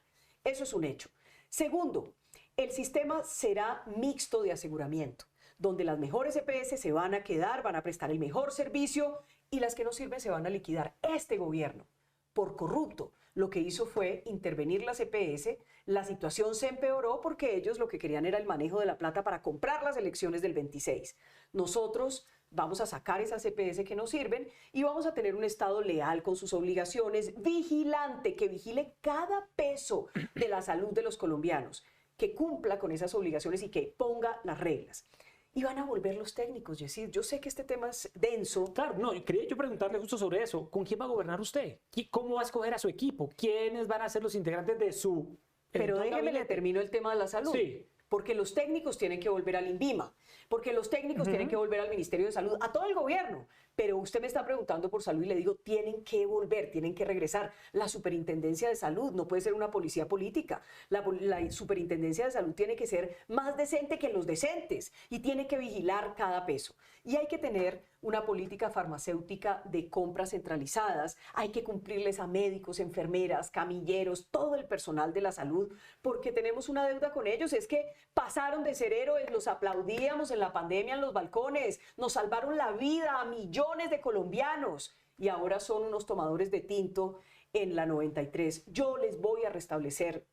Eso es un hecho. Segundo, el sistema será mixto de aseguramiento, donde las mejores EPS se van a quedar, van a prestar el mejor servicio y las que no sirven se van a liquidar. Este gobierno, por corrupto, lo que hizo fue intervenir las EPS, la situación se empeoró porque ellos lo que querían era el manejo de la plata para comprar las elecciones del 26. Nosotros vamos a sacar esas EPS que no sirven y vamos a tener un Estado leal con sus obligaciones, vigilante, que vigile cada peso de la salud de los colombianos, que cumpla con esas obligaciones y que ponga las reglas. Y van a volver los técnicos, Yesid. Yo sé que este tema es denso. Claro, no, quería yo preguntarle justo sobre eso. ¿Con quién va a gobernar usted? ¿Cómo va a escoger a su equipo? ¿Quiénes van a ser los integrantes de su... Pero déjeme le termino el tema de la salud. Sí. porque los técnicos tienen que volver al INVIMA, porque los técnicos tienen que volver al Ministerio de Salud, a todo el gobierno. Pero usted me está preguntando por salud y le digo, tienen que volver, tienen que regresar. La Superintendencia de Salud no puede ser una policía política. La Superintendencia de Salud tiene que ser más decente que los decentes y tiene que vigilar cada peso. Y hay que tener una política farmacéutica de compras centralizadas, hay que cumplirles a médicos, enfermeras, camilleros, todo el personal de la salud, porque tenemos una deuda con ellos. Es que pasaron de ser héroes, los aplaudíamos en la pandemia en los balcones, nos salvaron la vida a millones de colombianos y ahora son unos tomadores de tinto en la 93. Yo les voy a restablecer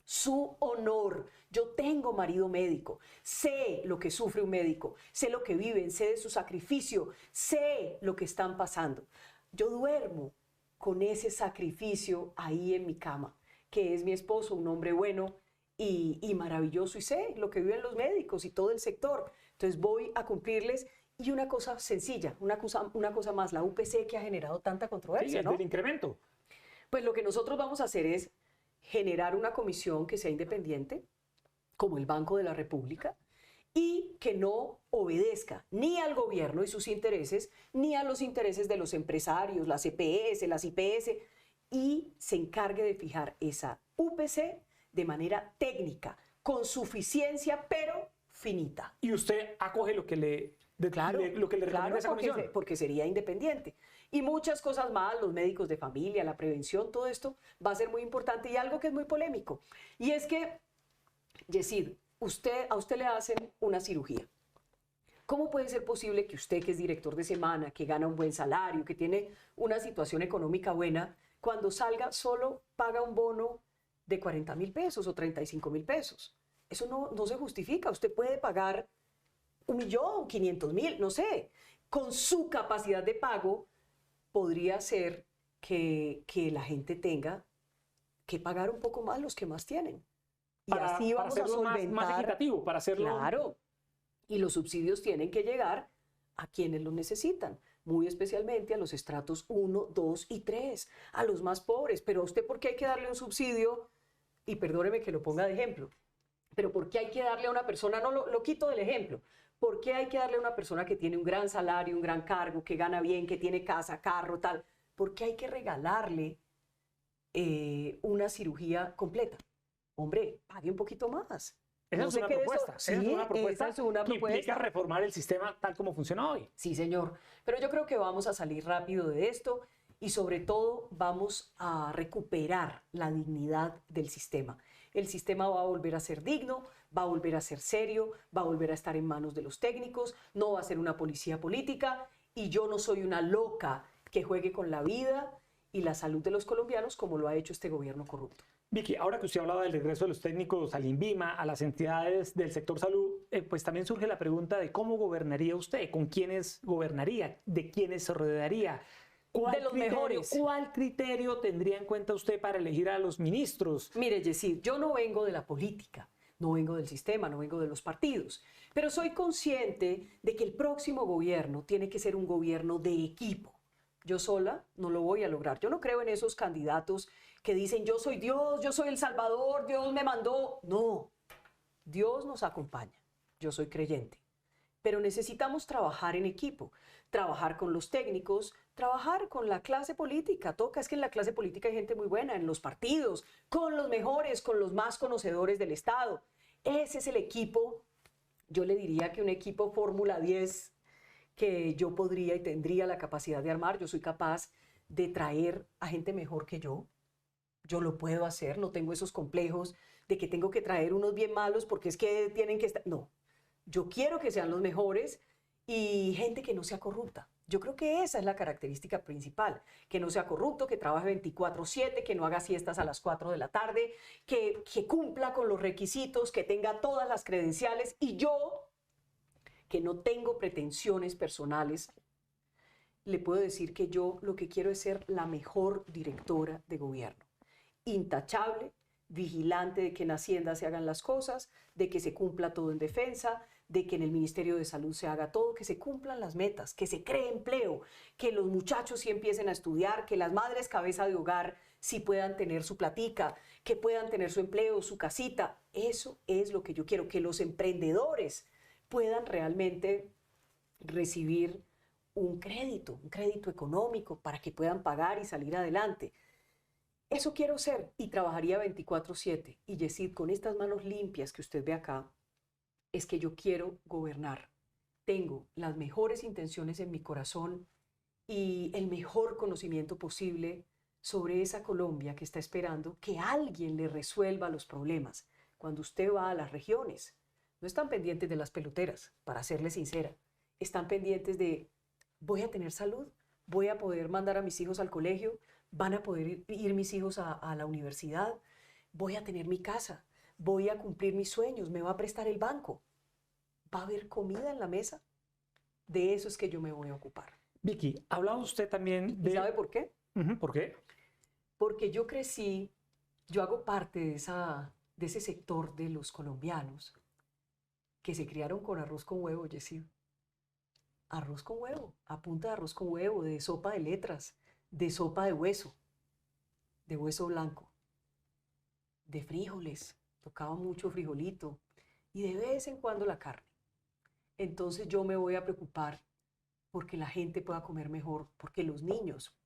su honor. Yo tengo marido médico, sé lo que sufre un médico, sé lo que viven, sé de su sacrificio, sé lo que están pasando. Yo duermo con ese sacrificio ahí en mi cama, que es mi esposo, un hombre bueno y maravilloso, y sé lo que viven los médicos y todo el sector. Entonces voy a cumplirles. Y una cosa sencilla, una cosa más, la UPC que ha generado tanta controversia, Sí, ¿no? del incremento. Pues lo que nosotros vamos a hacer es generar una comisión que sea independiente, como el Banco de la República, y que no obedezca ni al gobierno y sus intereses, ni a los intereses de los empresarios, las EPS, las IPS, y se encargue de fijar esa UPC de manera técnica, con suficiencia, pero finita. Y usted acoge lo que le, lo que le recomienda esa comisión. Porque sería independiente. Y muchas cosas más, los médicos de familia, la prevención, todo esto va a ser muy importante. Y algo que es muy polémico, y es que, Yesid, a usted le hacen una cirugía. ¿Cómo puede ser posible que usted, que es director de semana, que gana un buen salario, que tiene una situación económica buena, cuando salga solo paga un bono de 40.000 pesos o 35.000 pesos? Eso no se justifica. Usted puede pagar 1.500.000, no sé. Con su capacidad de pago podría ser que la gente tenga que pagar un poco más los que más tienen. Y así vamos a solventar. Más equitativo, para hacerlo. Claro. Y los subsidios tienen que llegar a quienes los necesitan, muy especialmente a los estratos 1, 2 y 3, a los más pobres. Pero a usted, ¿por qué hay que darle un subsidio? Y perdóneme que lo ponga de ejemplo, pero ¿por qué hay que darle a una persona, no lo quito del ejemplo, ¿por qué hay que darle a una persona que tiene un gran salario, un gran cargo, que gana bien, que tiene casa, carro, tal? ¿Por qué hay que regalarle una cirugía completa? Hombre, pague un poquito más. Esa es una propuesta. Sí, esa es una que propuesta implica reformar el sistema tal como funciona hoy. Sí, señor. Pero yo creo que vamos a salir rápido de esto y sobre todo vamos a recuperar la dignidad del sistema. El sistema va a volver a ser digno, va a volver a ser serio, va a volver a estar en manos de los técnicos, no va a ser una policía política, y yo no soy una loca que juegue con la vida y la salud de los colombianos como lo ha hecho este gobierno corrupto. Vicky, ahora que usted hablaba del regreso de los técnicos al INVIMA, a las entidades del sector salud, pues también surge la pregunta de cómo gobernaría usted, con quiénes gobernaría, de quiénes se rodearía. De los mejores. ¿Cuál criterio tendría en cuenta usted para elegir a los ministros? Mire, Yesid, yo no vengo de la política, no vengo del sistema, no vengo de los partidos, pero soy consciente de que el próximo gobierno tiene que ser un gobierno de equipo. Yo sola no lo voy a lograr. Yo no creo en esos candidatos que dicen yo soy Dios, yo soy el Salvador, Dios me mandó. No, Dios nos acompaña. Yo soy creyente. Pero necesitamos trabajar en equipo, trabajar con los técnicos, trabajar con la clase política. Toca, es que en la clase política hay gente muy buena, en los partidos, con los mejores, con los más conocedores del Estado. Ese es el equipo, yo le diría que un equipo Fórmula 10 que yo podría y tendría la capacidad de armar. Yo soy capaz de traer a gente mejor que yo. Yo lo puedo hacer, no tengo esos complejos de que tengo que traer unos bien malos porque es que tienen que estar... No. Yo quiero que sean los mejores y gente que no sea corrupta. Yo creo que esa es la característica principal, que no sea corrupto, que trabaje 24/7, que no haga siestas a las 4 de la tarde, que cumpla con los requisitos, que tenga todas las credenciales, y yo, que no tengo pretensiones personales, le puedo decir que yo lo que quiero es ser la mejor directora de gobierno, intachable, vigilante de que en Hacienda se hagan las cosas, de que se cumpla todo en defensa, de que en el Ministerio de Salud se haga todo, que se cumplan las metas, que se cree empleo, que los muchachos sí empiecen a estudiar, que las madres cabeza de hogar sí puedan tener su platica, que puedan tener su empleo, su casita. Eso es lo que yo quiero, que los emprendedores puedan realmente recibir un crédito económico para que puedan pagar y salir adelante. Eso quiero ser y trabajaría 24/7. Y Yesid, con estas manos limpias que usted ve acá, es que yo quiero gobernar. Tengo las mejores intenciones en mi corazón y el mejor conocimiento posible sobre esa Colombia que está esperando que alguien le resuelva los problemas. Cuando usted va a las regiones, no están pendientes de las peloteras, para serle sincera. Están pendientes de, voy a tener salud, voy a poder mandar a mis hijos al colegio, van a poder ir mis hijos a la universidad, voy a tener mi casa, voy a cumplir mis sueños, me va a prestar el banco, va a haber comida en la mesa. De eso es que yo me voy a ocupar. Vicky, hablaba usted también de... ¿Y sabe por qué? ¿Por qué? Porque yo crecí, yo hago parte de ese sector de los colombianos que se criaron con arroz con huevo, Yesid. Arroz con huevo, a punta de arroz con huevo, de sopa de letras, de sopa de hueso blanco, de frijoles, tocaba mucho frijolito y de vez en cuando la carne. Entonces yo me voy a preocupar porque la gente pueda comer mejor, porque los niños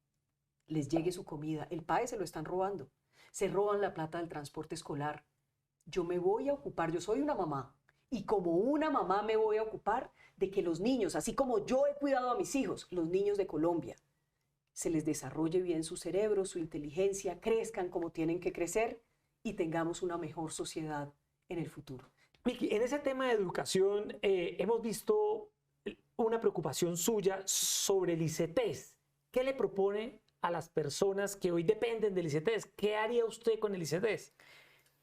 les llegue su comida. El PAE se lo están robando, se roban la plata del transporte escolar. Yo me voy a ocupar, yo soy una mamá, y como una mamá me voy a ocupar de que los niños, así como yo he cuidado a mis hijos, los niños de Colombia, se les desarrolle bien su cerebro, su inteligencia, crezcan como tienen que crecer y tengamos una mejor sociedad en el futuro. Vicky, en ese tema de educación hemos visto una preocupación suya sobre el ICETEX. ¿Qué le propone a las personas que hoy dependen del ICETEX? ¿Qué haría usted con el ICETEX?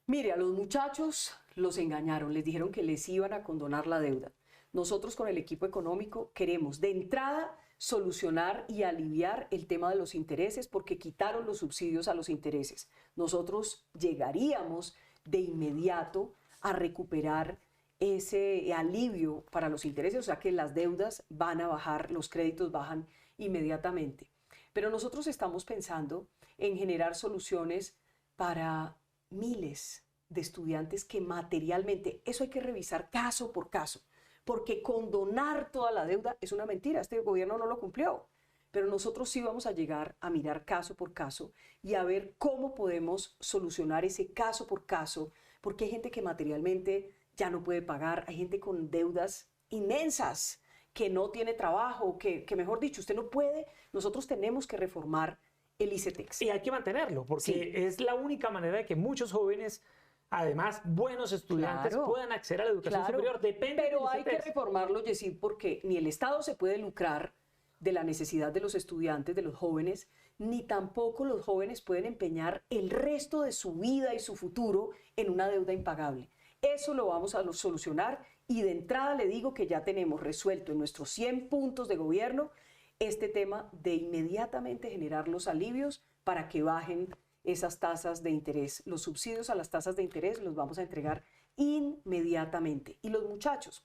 Mire, a los muchachos los engañaron, les dijeron que les iban a condonar la deuda. Nosotros con el equipo económico queremos de entrada solucionar y aliviar el tema de los intereses porque quitaron los subsidios a los intereses. Nosotros llegaríamos de inmediato a recuperar ese alivio para los intereses, o sea que las deudas van a bajar, los créditos bajan inmediatamente. Pero nosotros estamos pensando en generar soluciones para miles de estudiantes que materialmente, eso hay que revisar caso por caso, porque condonar toda la deuda es una mentira, este gobierno no lo cumplió, pero nosotros sí vamos a llegar a mirar caso por caso y a ver cómo podemos solucionar ese caso por caso, porque hay gente que materialmente ya no puede pagar, hay gente con deudas inmensas, que no tiene trabajo, que mejor dicho, usted no puede, nosotros tenemos que reformar el ICETEX. Y hay que mantenerlo, porque sí, es la única manera de que muchos jóvenes, además buenos estudiantes, puedan acceder a la educación superior. Depende Pero del hay ICETEX. que reformarlo, Yesid, porque ni el Estado se puede lucrar de la necesidad de los estudiantes, de los jóvenes, ni tampoco los jóvenes pueden empeñar el resto de su vida y su futuro en una deuda impagable. Eso lo vamos a solucionar y de entrada le digo que ya tenemos resuelto en nuestros 100 puntos de gobierno este tema de inmediatamente generar los alivios para que bajen esas tasas de interés. Los subsidios a las tasas de interés los vamos a entregar inmediatamente. Y los muchachos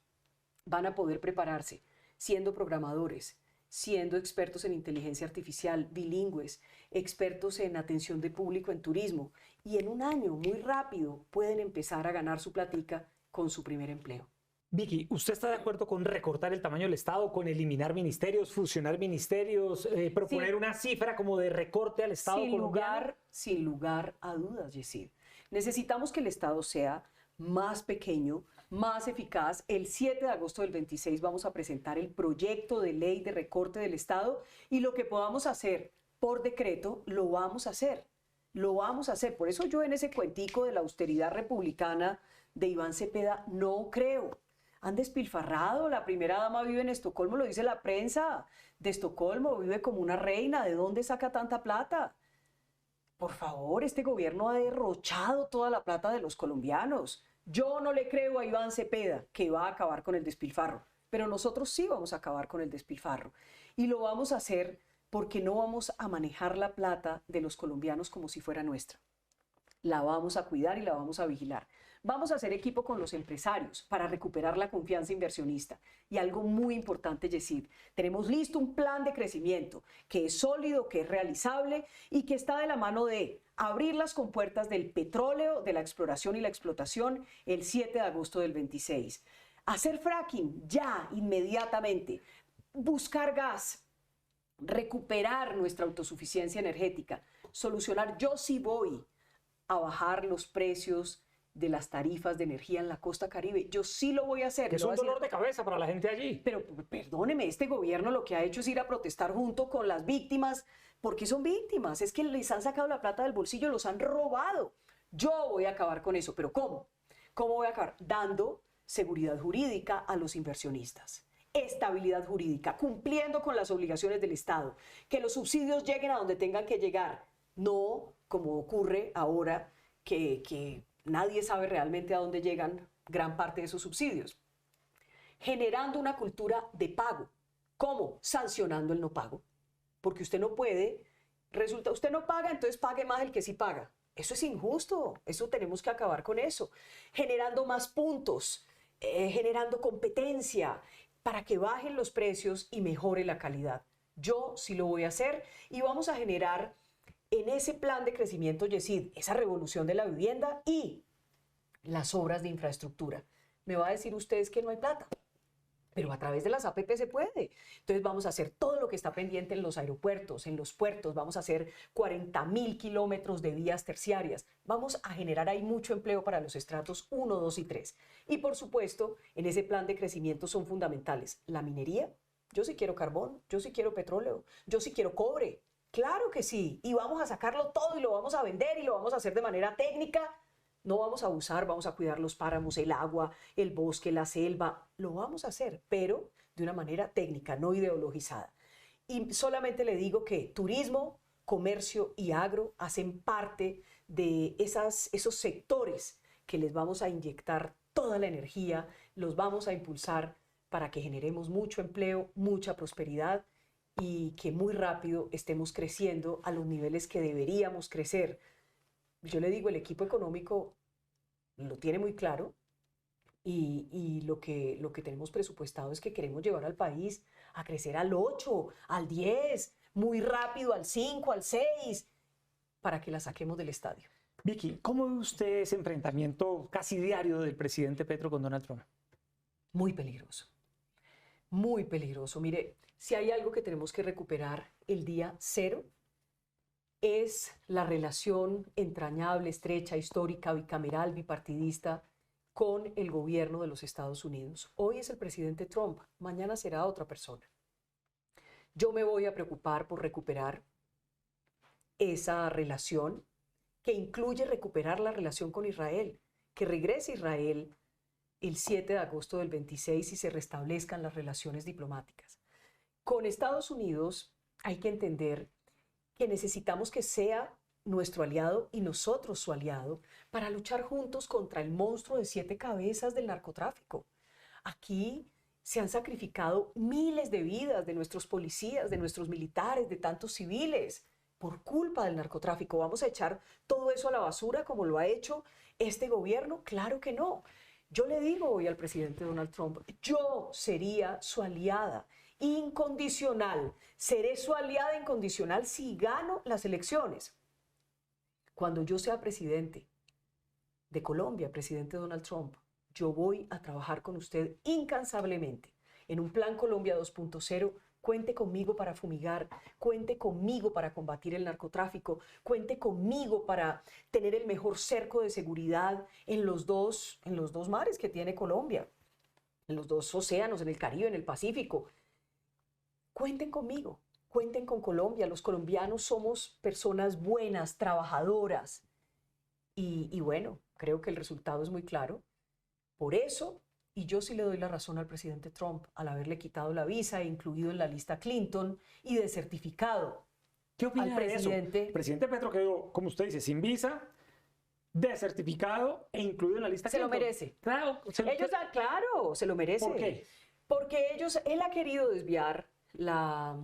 van a poder prepararse siendo programadores, siendo expertos en inteligencia artificial, bilingües, expertos en atención de público en turismo. Y en un año, muy rápido, pueden empezar a ganar su platica con su primer empleo. Vicky, ¿usted está de acuerdo con recortar el tamaño del Estado, con eliminar ministerios, fusionar ministerios, proponer una cifra como de recorte al Estado colombiano? Sin lugar a dudas, Yesid. Necesitamos que el Estado sea más pequeño, más eficaz. El 7 de agosto del 26 vamos a presentar el proyecto de ley de recorte del Estado y lo que podamos hacer por decreto, lo vamos a hacer. Lo vamos a hacer. Por eso yo en ese cuentico de la austeridad republicana de Iván Cepeda no creo. Han despilfarrado, la primera dama vive en Estocolmo, lo dice la prensa de Estocolmo, vive como una reina. ¿De dónde saca tanta plata? Por favor, este gobierno ha derrochado toda la plata de los colombianos. Yo no le creo a Iván Cepeda que va a acabar con el despilfarro, pero nosotros sí vamos a acabar con el despilfarro. Y lo vamos a hacer porque no vamos a manejar la plata de los colombianos como si fuera nuestra. La vamos a cuidar y la vamos a vigilar. Vamos a hacer equipo con los empresarios para recuperar la confianza inversionista. Y algo muy importante, Yesid, tenemos listo un plan de crecimiento que es sólido, que es realizable y que está de la mano de abrir las compuertas del petróleo, de la exploración y la explotación el 7 de agosto del 26. Hacer fracking ya, inmediatamente. Buscar gas, recuperar nuestra autosuficiencia energética, solucionar. Yo sí voy a bajar los precios de las tarifas de energía en la costa Caribe. Yo sí lo voy a hacer. Que es un dolor de cabeza para la gente allí. Pero perdóneme, este gobierno lo que ha hecho es ir a protestar junto con las víctimas. ¿Por qué son víctimas? Es que les han sacado la plata del bolsillo, los han robado. Yo voy a acabar con eso. ¿Pero cómo? ¿Cómo voy a acabar? Dando seguridad jurídica a los inversionistas. Estabilidad jurídica, cumpliendo con las obligaciones del Estado, que los subsidios lleguen a donde tengan que llegar, no como ocurre ahora que nadie sabe realmente a dónde llegan gran parte de esos subsidios. Generando una cultura de pago. ¿Cómo? Sancionando el no pago. Porque usted no puede, resulta, usted no paga, entonces pague más el que sí paga. Eso es injusto, eso tenemos que acabar con eso. Generando más puntos, generando competencia, para que bajen los precios y mejore la calidad. Yo sí lo voy a hacer y vamos a generar en ese plan de crecimiento, Yesid, esa revolución de la vivienda y las obras de infraestructura. Me va a decir ustedes que no hay plata, pero a través de las APP se puede. Entonces vamos a hacer todo lo que está pendiente en los aeropuertos, en los puertos, vamos a hacer 40.000 kilómetros de vías terciarias. Vamos a generar ahí mucho empleo para los estratos 1, 2 y 3. Y por supuesto, en ese plan de crecimiento son fundamentales la minería. Yo sí quiero carbón, yo sí quiero petróleo, yo sí quiero cobre. Claro que sí, y vamos a sacarlo todo y lo vamos a vender y lo vamos a hacer de manera técnica. No vamos a abusar, vamos a cuidar los páramos, el agua, el bosque, la selva. Lo vamos a hacer, pero de una manera técnica, no ideologizada. Y solamente le digo que turismo, comercio y agro hacen parte de esos sectores que les vamos a inyectar toda la energía, los vamos a impulsar para que generemos mucho empleo, mucha prosperidad y que muy rápido estemos creciendo a los niveles que deberíamos crecer. Yo le digo, el equipo económico lo tiene muy claro y lo que tenemos presupuestado es que queremos llevar al país a crecer al 8, al 10, muy rápido al 5, al 6, para que la saquemos del estadio. Vicky, ¿cómo ve usted ese enfrentamiento casi diario del presidente Petro con Donald Trump? Muy peligroso, muy peligroso. Mire, si hay algo que tenemos que recuperar el día cero, es la relación entrañable, estrecha, histórica, bicameral, bipartidista con el gobierno de los Estados Unidos. Hoy es el presidente Trump, mañana será otra persona. Yo me voy a preocupar por recuperar esa relación que incluye recuperar la relación con Israel, que regrese Israel el 7 de agosto del 26 y se restablezcan las relaciones diplomáticas. Con Estados Unidos hay que entender que necesitamos que sea nuestro aliado y nosotros su aliado para luchar juntos contra el monstruo de 7 cabezas del narcotráfico. Aquí se han sacrificado miles de vidas de nuestros policías, de nuestros militares, de tantos civiles, por culpa del narcotráfico. ¿Vamos a echar todo eso a la basura como lo ha hecho este gobierno? Claro que no. Yo le digo hoy al presidente Donald Trump, yo sería su aliada incondicional. Seré su aliada incondicional si gano las elecciones. Cuando yo sea presidente de Colombia, presidente Donald Trump, yo voy a trabajar con usted incansablemente en un plan Colombia 2.0. Cuente conmigo para fumigar, cuente conmigo para combatir el narcotráfico, cuente conmigo para tener el mejor cerco de seguridad en los dos mares que tiene Colombia, en los 2 océanos, en el Caribe, en el Pacífico. Cuenten conmigo, cuenten con Colombia. Los colombianos somos personas buenas, trabajadoras. Y bueno, creo que el resultado es muy claro. Por eso, y yo sí le doy la razón al presidente Trump al haberle quitado la visa e incluido en la lista Clinton y desertificado ¿Qué opina al de presidente. eso? El presidente Petro quedó, como usted dice, sin visa, desertificado e incluido en la lista Se lo Clinton. merece. Claro, Claro, se lo merece. ¿Por qué? Porque él ha querido desviar la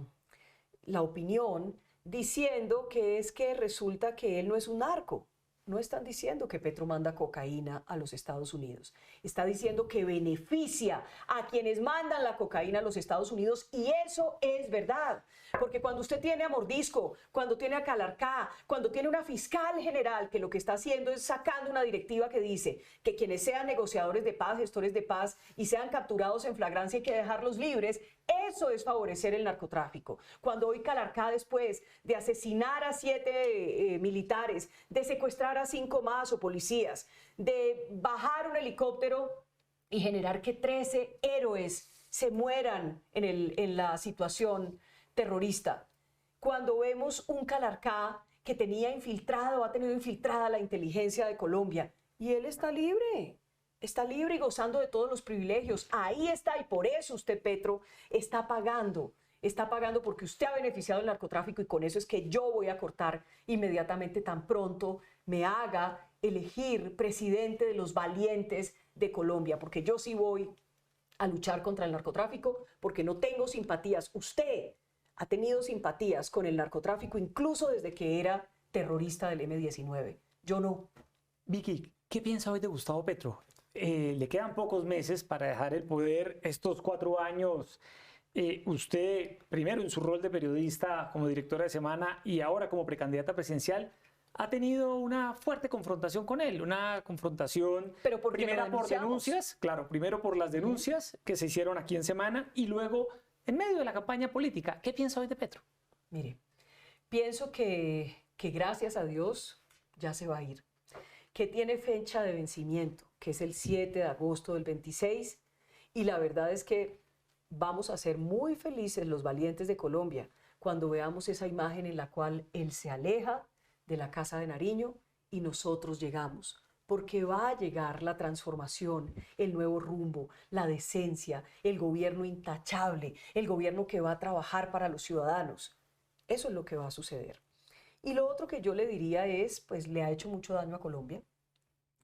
opinión diciendo que es que resulta que él no es un narco. no están diciendo que Petro manda cocaína a los Estados Unidos. Está diciendo que beneficia a quienes mandan la cocaína a los Estados Unidos, y eso es verdad. Porque cuando usted tiene a Mordisco, cuando tiene a Calarcá, cuando tiene una fiscal general que lo que está haciendo es sacando una directiva que dice que quienes sean negociadores de paz, gestores de paz y sean capturados en flagrancia hay que dejarlos libres, eso es favorecer el narcotráfico. Cuando hoy Calarcá, después de asesinar a 7 militares, de secuestrar a 5 más o policías, de bajar un helicóptero y generar que 13 héroes se mueran en la situación terrorista. Cuando vemos un Calarcá que tenía infiltrado, ha tenido infiltrada la inteligencia de Colombia, y él está libre y gozando de todos los privilegios. Ahí está, y por eso usted, Petro, está pagando porque usted ha beneficiado del narcotráfico, y con eso es que yo voy a cortar inmediatamente tan pronto me haga elegir presidente de los valientes de Colombia, porque yo sí voy a luchar contra el narcotráfico, porque no tengo simpatías. Usted ha tenido simpatías con el narcotráfico incluso desde que era terrorista del M-19. Yo no. Vicky, ¿qué piensa hoy de Gustavo Petro? Le quedan pocos meses para dejar el poder, estos 4 años. Usted, primero en su rol de periodista como directora de Semana y ahora como precandidata presidencial, ha tenido una fuerte confrontación con él, una confrontación pero primero por denuncias, claro, primero por las denuncias que se hicieron aquí en Semana y luego en medio de la campaña política. ¿Qué piensa hoy de Petro? Mire, pienso que gracias a Dios ya se va a ir, que tiene fecha de vencimiento, que es el 7 de agosto del 26, y la verdad es que vamos a ser muy felices los valientes de Colombia cuando veamos esa imagen en la cual él se aleja de la Casa de Nariño y nosotros llegamos, porque va a llegar la transformación, el nuevo rumbo, la decencia, el gobierno intachable, el gobierno que va a trabajar para los ciudadanos. Eso es lo que va a suceder. Y lo otro que yo le diría es, pues le ha hecho mucho daño a Colombia,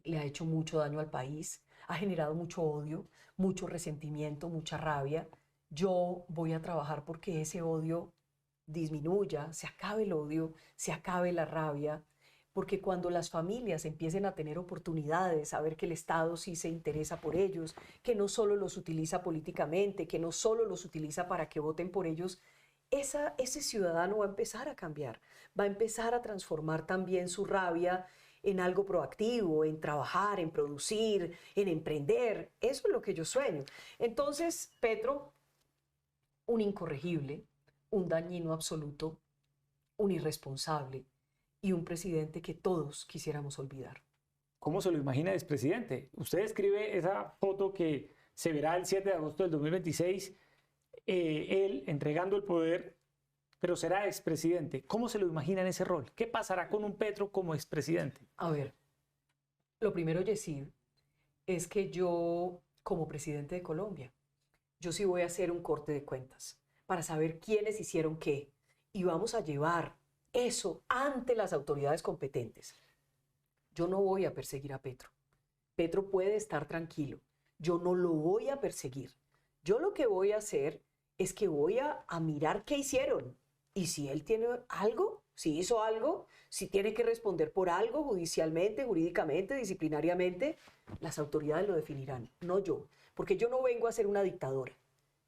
le ha hecho mucho daño al país, ha generado mucho odio, mucho resentimiento, mucha rabia. Yo voy a trabajar porque ese odio disminuya, se acabe el odio, se acabe la rabia, porque cuando las familias empiecen a tener oportunidades, a ver que el Estado sí se interesa por ellos, que no solo los utiliza políticamente, que no solo los utiliza para que voten por ellos, ese ciudadano va a empezar a cambiar, va a empezar a transformar también su rabia en algo proactivo, en trabajar, en producir, en emprender. Eso es lo que yo sueño. Entonces, Petro, un incorregible, un dañino absoluto, un irresponsable y un presidente que todos quisiéramos olvidar. ¿Cómo se lo imagina expresidente? Usted escribe esa foto que se verá el 7 de agosto del 2026, él entregando el poder, pero será expresidente. ¿Cómo se lo imagina en ese rol? ¿Qué pasará con un Petro como expresidente? A ver, lo primero, Yesid, es que yo, como presidente de Colombia, yo sí voy a hacer un corte de cuentas para saber quiénes hicieron qué, y vamos a llevar eso ante las autoridades competentes. Yo no voy a perseguir a Petro. Petro puede estar tranquilo. Yo no lo voy a perseguir. Yo lo que voy a hacer es que voy a mirar qué hicieron. Y si él tiene algo, si hizo algo, si tiene que responder por algo judicialmente, jurídicamente, disciplinariamente, las autoridades lo definirán, no yo. Porque yo no vengo a ser una dictadora.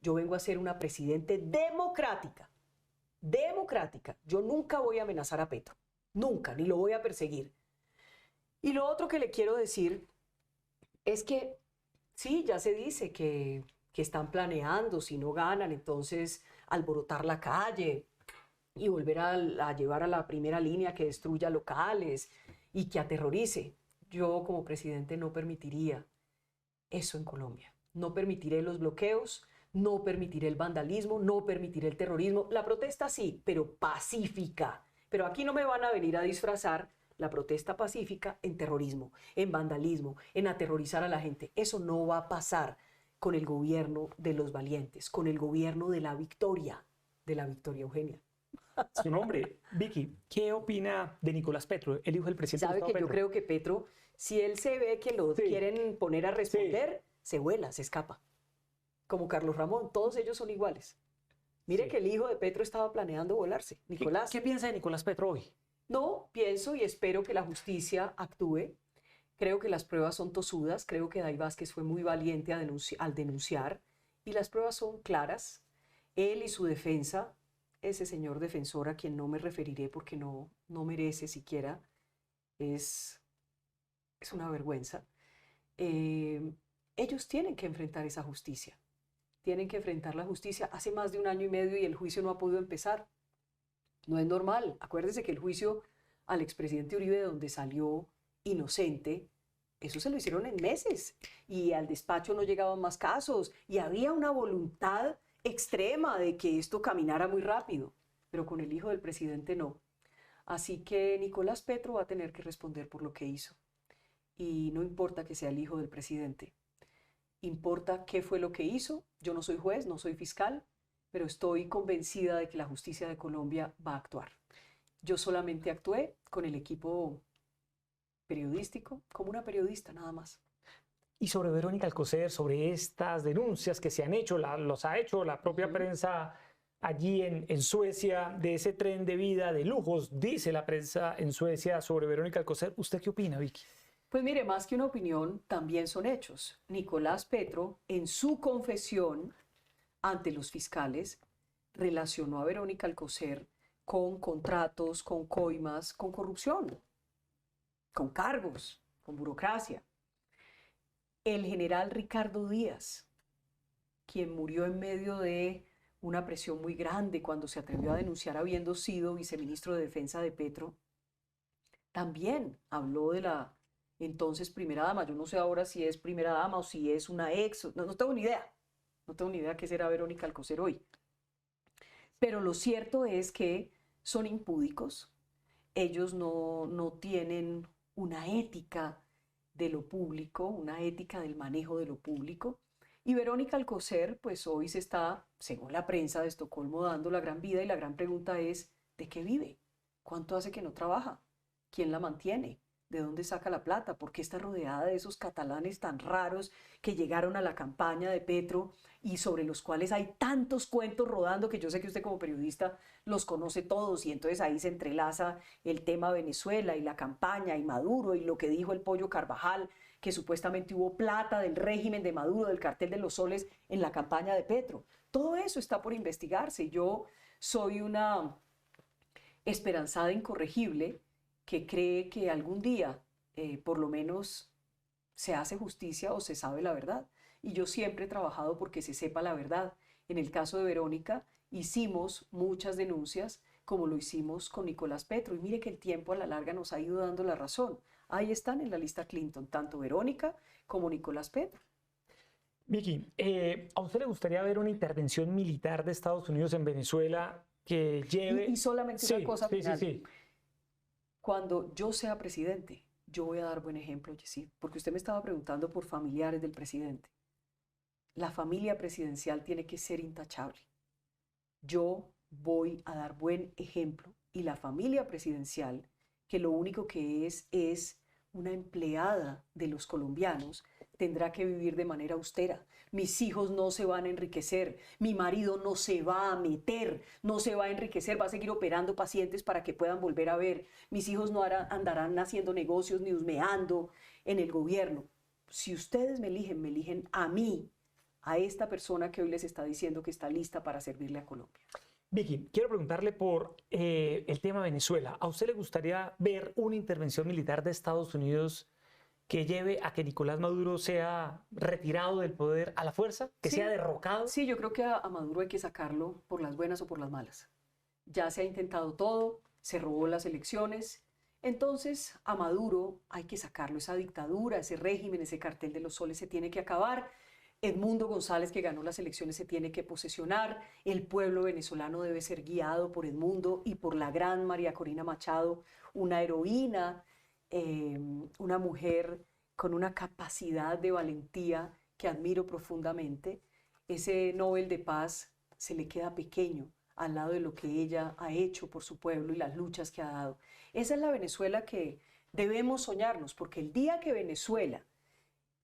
Yo vengo a ser una presidente democrática. Democrática. Yo nunca voy a amenazar a Petro. Nunca, ni lo voy a perseguir. Y lo otro que le quiero decir es que sí, ya se dice que están planeando, si no ganan, entonces alborotar la calle y volver a llevar a la primera línea que destruya locales y que aterrorice. Yo como presidente no permitiría eso en Colombia. No permitiré los bloqueos, no permitiré el vandalismo, no permitiré el terrorismo. La protesta sí, pero pacífica. Pero aquí no me van a venir a disfrazar la protesta pacífica en terrorismo, en vandalismo, en aterrorizar a la gente. Eso no va a pasar con el gobierno de los valientes, con el gobierno de la victoria Eugenia. Su nombre, Vicky, ¿qué opina de Nicolás Petro, el hijo del presidente Gustavo Petro? Yo creo que Petro, si él se ve que lo quieren poner a responder, se vuela, se escapa. Como Carlos Ramón, todos ellos son iguales. Mire que el hijo de Petro estaba planeando volarse, Nicolás. ¿Qué piensa de Nicolás Petro hoy? No, pienso y espero que la justicia actúe. Creo que las pruebas son tosudas, creo que Day Vázquez fue muy valiente al denunciar y las pruebas son claras. Él y su defensa, ese señor defensor a quien no me referiré porque no merece siquiera, es, es una vergüenza. Ellos tienen que enfrentar esa justicia, tienen que enfrentar la justicia. Hace más de 1 año y medio y el juicio no ha podido empezar. No es normal. Acuérdese que el juicio al expresidente Uribe, donde salió inocente, eso se lo hicieron en meses y al despacho no llegaban más casos y había una voluntad extrema de que esto caminara muy rápido, pero con el hijo del presidente no. Así que Nicolás Petro va a tener que responder por lo que hizo. Y no importa que sea el hijo del presidente, importa qué fue lo que hizo. Yo no soy juez, no soy fiscal, pero estoy convencida de que la justicia de Colombia va a actuar. Yo solamente actué con el equipo periodístico, como una periodista nada más. Y sobre Verónica Alcocer, sobre estas denuncias que se han hecho, los ha hecho la propia prensa allí en Suecia, de ese tren de vida de lujos, dice la prensa en Suecia sobre Verónica Alcocer. ¿Usted qué opina, Vicky? Pues mire, más que una opinión, también son hechos. Nicolás Petro, en su confesión ante los fiscales, relacionó a Verónica Alcocer con contratos, con coimas, con corrupción, con cargos, con burocracia. El general Ricardo Díaz, quien murió en medio de una presión muy grande cuando se atrevió a denunciar habiendo sido viceministro de Defensa de Petro, también habló de la entonces primera dama. Yo no sé ahora si es primera dama o si es una ex, no tengo ni idea. No tengo ni idea qué será Verónica Alcocer hoy. Pero lo cierto es que son impúdicos, ellos no tienen una ética de lo público, una ética del manejo de lo público. Y Verónica Alcocer, pues hoy se está, según la prensa de Estocolmo, dando la gran vida y la gran pregunta es, ¿de qué vive? ¿Cuánto hace que no trabaja? ¿Quién la mantiene? ¿De dónde saca la plata? ¿Por qué está rodeada de esos catalanes tan raros que llegaron a la campaña de Petro y sobre los cuales hay tantos cuentos rodando que yo sé que usted como periodista los conoce todos y entonces ahí se entrelaza el tema Venezuela y la campaña y Maduro y lo que dijo el Pollo Carvajal, que supuestamente hubo plata del régimen de Maduro, del cartel de los soles en la campaña de Petro? Todo eso está por investigarse. Yo soy una esperanzada incorregible que cree que algún día, por lo menos, se hace justicia o se sabe la verdad. Y yo siempre he trabajado porque se sepa la verdad. En el caso de Verónica, hicimos muchas denuncias, como lo hicimos con Nicolás Petro. Y mire que el tiempo a la larga nos ha ido dando la razón. Ahí están en la lista Clinton, tanto Verónica como Nicolás Petro. Vicky, ¿a usted le gustaría ver una intervención militar de Estados Unidos en Venezuela que lleve... Y solamente una cosa final. Sí. Cuando yo sea presidente, yo voy a dar buen ejemplo, Yesid, porque usted me estaba preguntando por familiares del presidente. La familia presidencial tiene que ser intachable. Yo voy a dar buen ejemplo y la familia presidencial, que lo único que es una empleada de los colombianos, tendrá que vivir de manera austera. Mis hijos no se van a enriquecer, mi marido no se va a meter, no se va a enriquecer, va a seguir operando pacientes para que puedan volver a ver. Mis hijos no andarán haciendo negocios ni husmeando en el gobierno. Si ustedes me eligen a mí, a esta persona que hoy les está diciendo que está lista para servirle a Colombia. Vicky, quiero preguntarle por el tema Venezuela. ¿A usted le gustaría ver una intervención militar de Estados Unidos que lleve a que Nicolás Maduro sea retirado del poder a la fuerza, que sea derrocado? Sí, yo creo que a Maduro hay que sacarlo por las buenas o por las malas. Ya se ha intentado todo, se robó las elecciones, entonces a Maduro hay que sacarlo. Esa dictadura, ese régimen, ese cartel de los soles se tiene que acabar. Edmundo González, que ganó las elecciones, se tiene que posesionar. El pueblo venezolano debe ser guiado por Edmundo y por la gran María Corina Machado, una heroína, una mujer con una capacidad de valentía que admiro profundamente. Ese Nobel de Paz se le queda pequeño al lado de lo que ella ha hecho por su pueblo y las luchas que ha dado. Esa es la Venezuela que debemos soñarnos, porque el día que Venezuela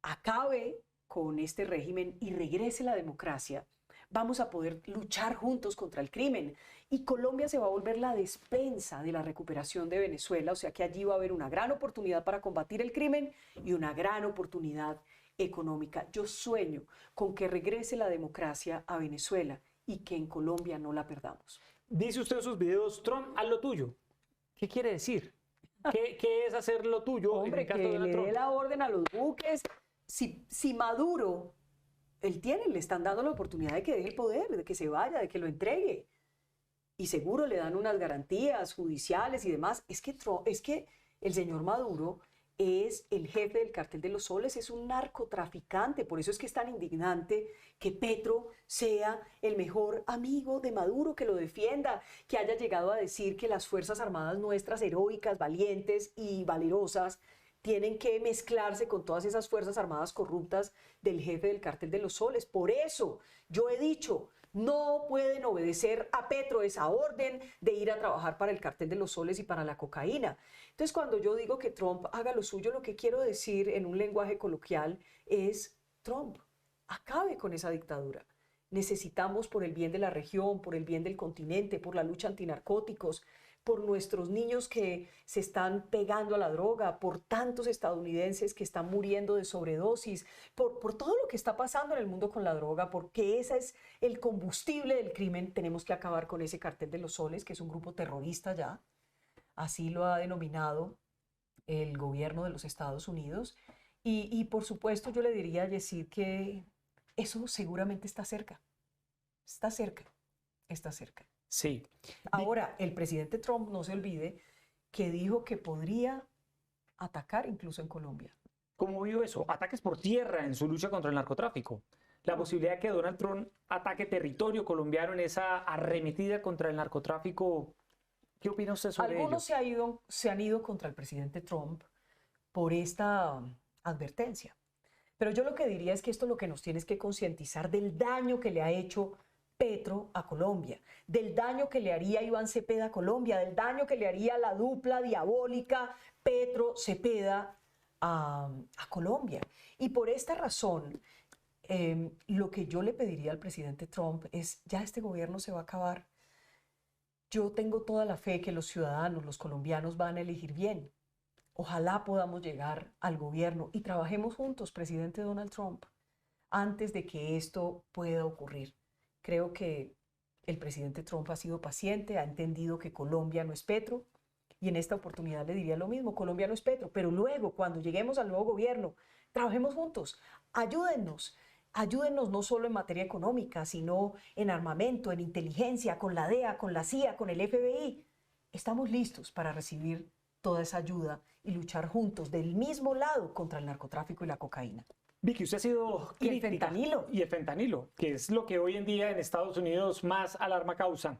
acabe con este régimen y regrese la democracia, vamos a poder luchar juntos contra el crimen. Y Colombia se va a volver la despensa de la recuperación de Venezuela, o sea que allí va a haber una gran oportunidad para combatir el crimen y una gran oportunidad económica. Yo sueño con que regrese la democracia a Venezuela y que en Colombia no la perdamos. Dice usted en sus videos, Trump, haz lo tuyo. ¿Qué quiere decir? ¿Qué es hacer lo tuyo? Hombre, en el caso que de Donald le dé Trump? la orden a los buques. Si Maduro, le están dando la oportunidad de que deje el poder, de que se vaya, de que lo entregue. Y seguro le dan unas garantías judiciales y demás. Es que el señor Maduro es el jefe del Cartel de los Soles, es un narcotraficante. Por eso es que es tan indignante que Petro sea el mejor amigo de Maduro, que lo defienda, que haya llegado a decir que las Fuerzas Armadas nuestras, heroicas, valientes y valerosas, tienen que mezclarse con todas esas Fuerzas Armadas corruptas del jefe del Cartel de los Soles. Por eso yo he dicho, no pueden obedecer a Petro esa orden de ir a trabajar para el Cartel de los Soles y para la cocaína. Entonces, cuando yo digo que Trump haga lo suyo, lo que quiero decir en un lenguaje coloquial es, Trump, acabe con esa dictadura. Necesitamos, por el bien de la región, por el bien del continente, por la lucha antinarcóticos, por nuestros niños que se están pegando a la droga, por tantos estadounidenses que están muriendo de sobredosis, por todo lo que está pasando en el mundo con la droga, porque ese es el combustible del crimen. Tenemos que acabar con ese Cartel de los Soles, que es un grupo terrorista ya, así lo ha denominado el gobierno de los Estados Unidos. Y por supuesto yo le diría a Yesid que eso seguramente está cerca, está cerca, está cerca. Sí. Ahora, el presidente Trump, no se olvide, que dijo que podría atacar incluso en Colombia. ¿Cómo vio eso? Ataques por tierra en su lucha contra el narcotráfico. La posibilidad de que Donald Trump ataque territorio colombiano en esa arremetida contra el narcotráfico. ¿Qué opina usted sobre ello? Algunos se han ido contra el presidente Trump por esta advertencia. Pero yo lo que diría es que esto lo que nos tiene es que concientizar del daño que le ha hecho Petro a Colombia, del daño que le haría Iván Cepeda a Colombia, del daño que le haría la dupla diabólica Petro-Cepeda a Colombia. Y por esta razón, lo que yo le pediría al presidente Trump es, ya este gobierno se va a acabar. Yo tengo toda la fe que los ciudadanos, los colombianos van a elegir bien. Ojalá podamos llegar al gobierno y trabajemos juntos, presidente Donald Trump, antes de que esto pueda ocurrir. Creo que el presidente Trump ha sido paciente, ha entendido que Colombia no es Petro, y en esta oportunidad le diría lo mismo, Colombia no es Petro, pero luego, cuando lleguemos al nuevo gobierno, trabajemos juntos, ayúdennos no solo en materia económica, sino en armamento, en inteligencia, con la DEA, con la CIA, con el FBI. Estamos listos para recibir toda esa ayuda y luchar juntos del mismo lado contra el narcotráfico y la cocaína. Vicky, usted ha sido Y el crítica. fentanilo. Y el fentanilo, que es lo que hoy en día en Estados Unidos más alarma causa.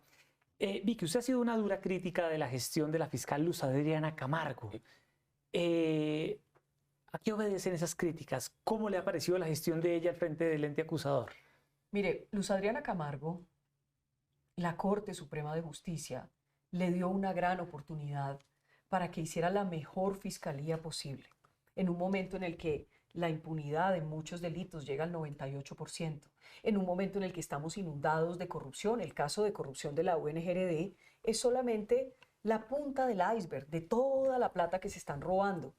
Vicky, usted ha sido una dura crítica de la gestión de la fiscal Luz Adriana Camargo. ¿A qué obedecen esas críticas? ¿Cómo le ha parecido la gestión de ella al frente del ente acusador? Mire, Luz Adriana Camargo, la Corte Suprema de Justicia, le dio una gran oportunidad para que hiciera la mejor fiscalía posible, en un momento en el que la impunidad de muchos delitos llega al 98%, en un momento en el que estamos inundados de corrupción. El caso de corrupción de la UNGRD es solamente la punta del iceberg de toda la plata que se están robando,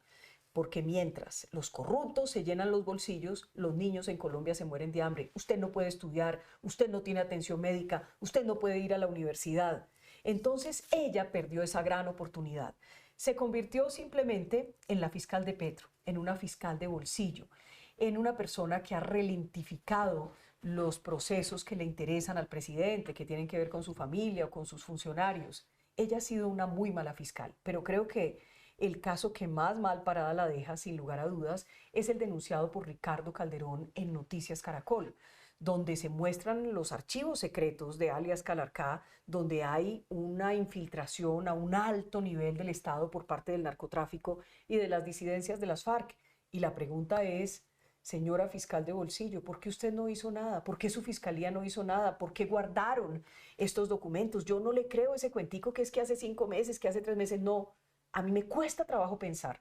porque mientras los corruptos se llenan los bolsillos, los niños en Colombia se mueren de hambre. Usted no puede estudiar, usted no tiene atención médica, usted no puede ir a la universidad. Entonces ella perdió esa gran oportunidad. Se convirtió simplemente en la fiscal de Petro, en una fiscal de bolsillo, en una persona que ha relentificado los procesos que le interesan al presidente, que tienen que ver con su familia o con sus funcionarios. Ella ha sido una muy mala fiscal, pero creo que el caso que más mal parada la deja, sin lugar a dudas, es el denunciado por Ricardo Calderón en Noticias Caracol, donde se muestran los archivos secretos de alias Calarcá, donde hay una infiltración a un alto nivel del Estado por parte del narcotráfico y de las disidencias de las FARC. Y la pregunta es, señora fiscal de bolsillo, ¿por qué usted no hizo nada? ¿Por qué su fiscalía no hizo nada? ¿Por qué guardaron estos documentos? Yo no le creo ese cuentico que es que hace 5 meses, que hace 3 meses, no. A mí me cuesta trabajo pensar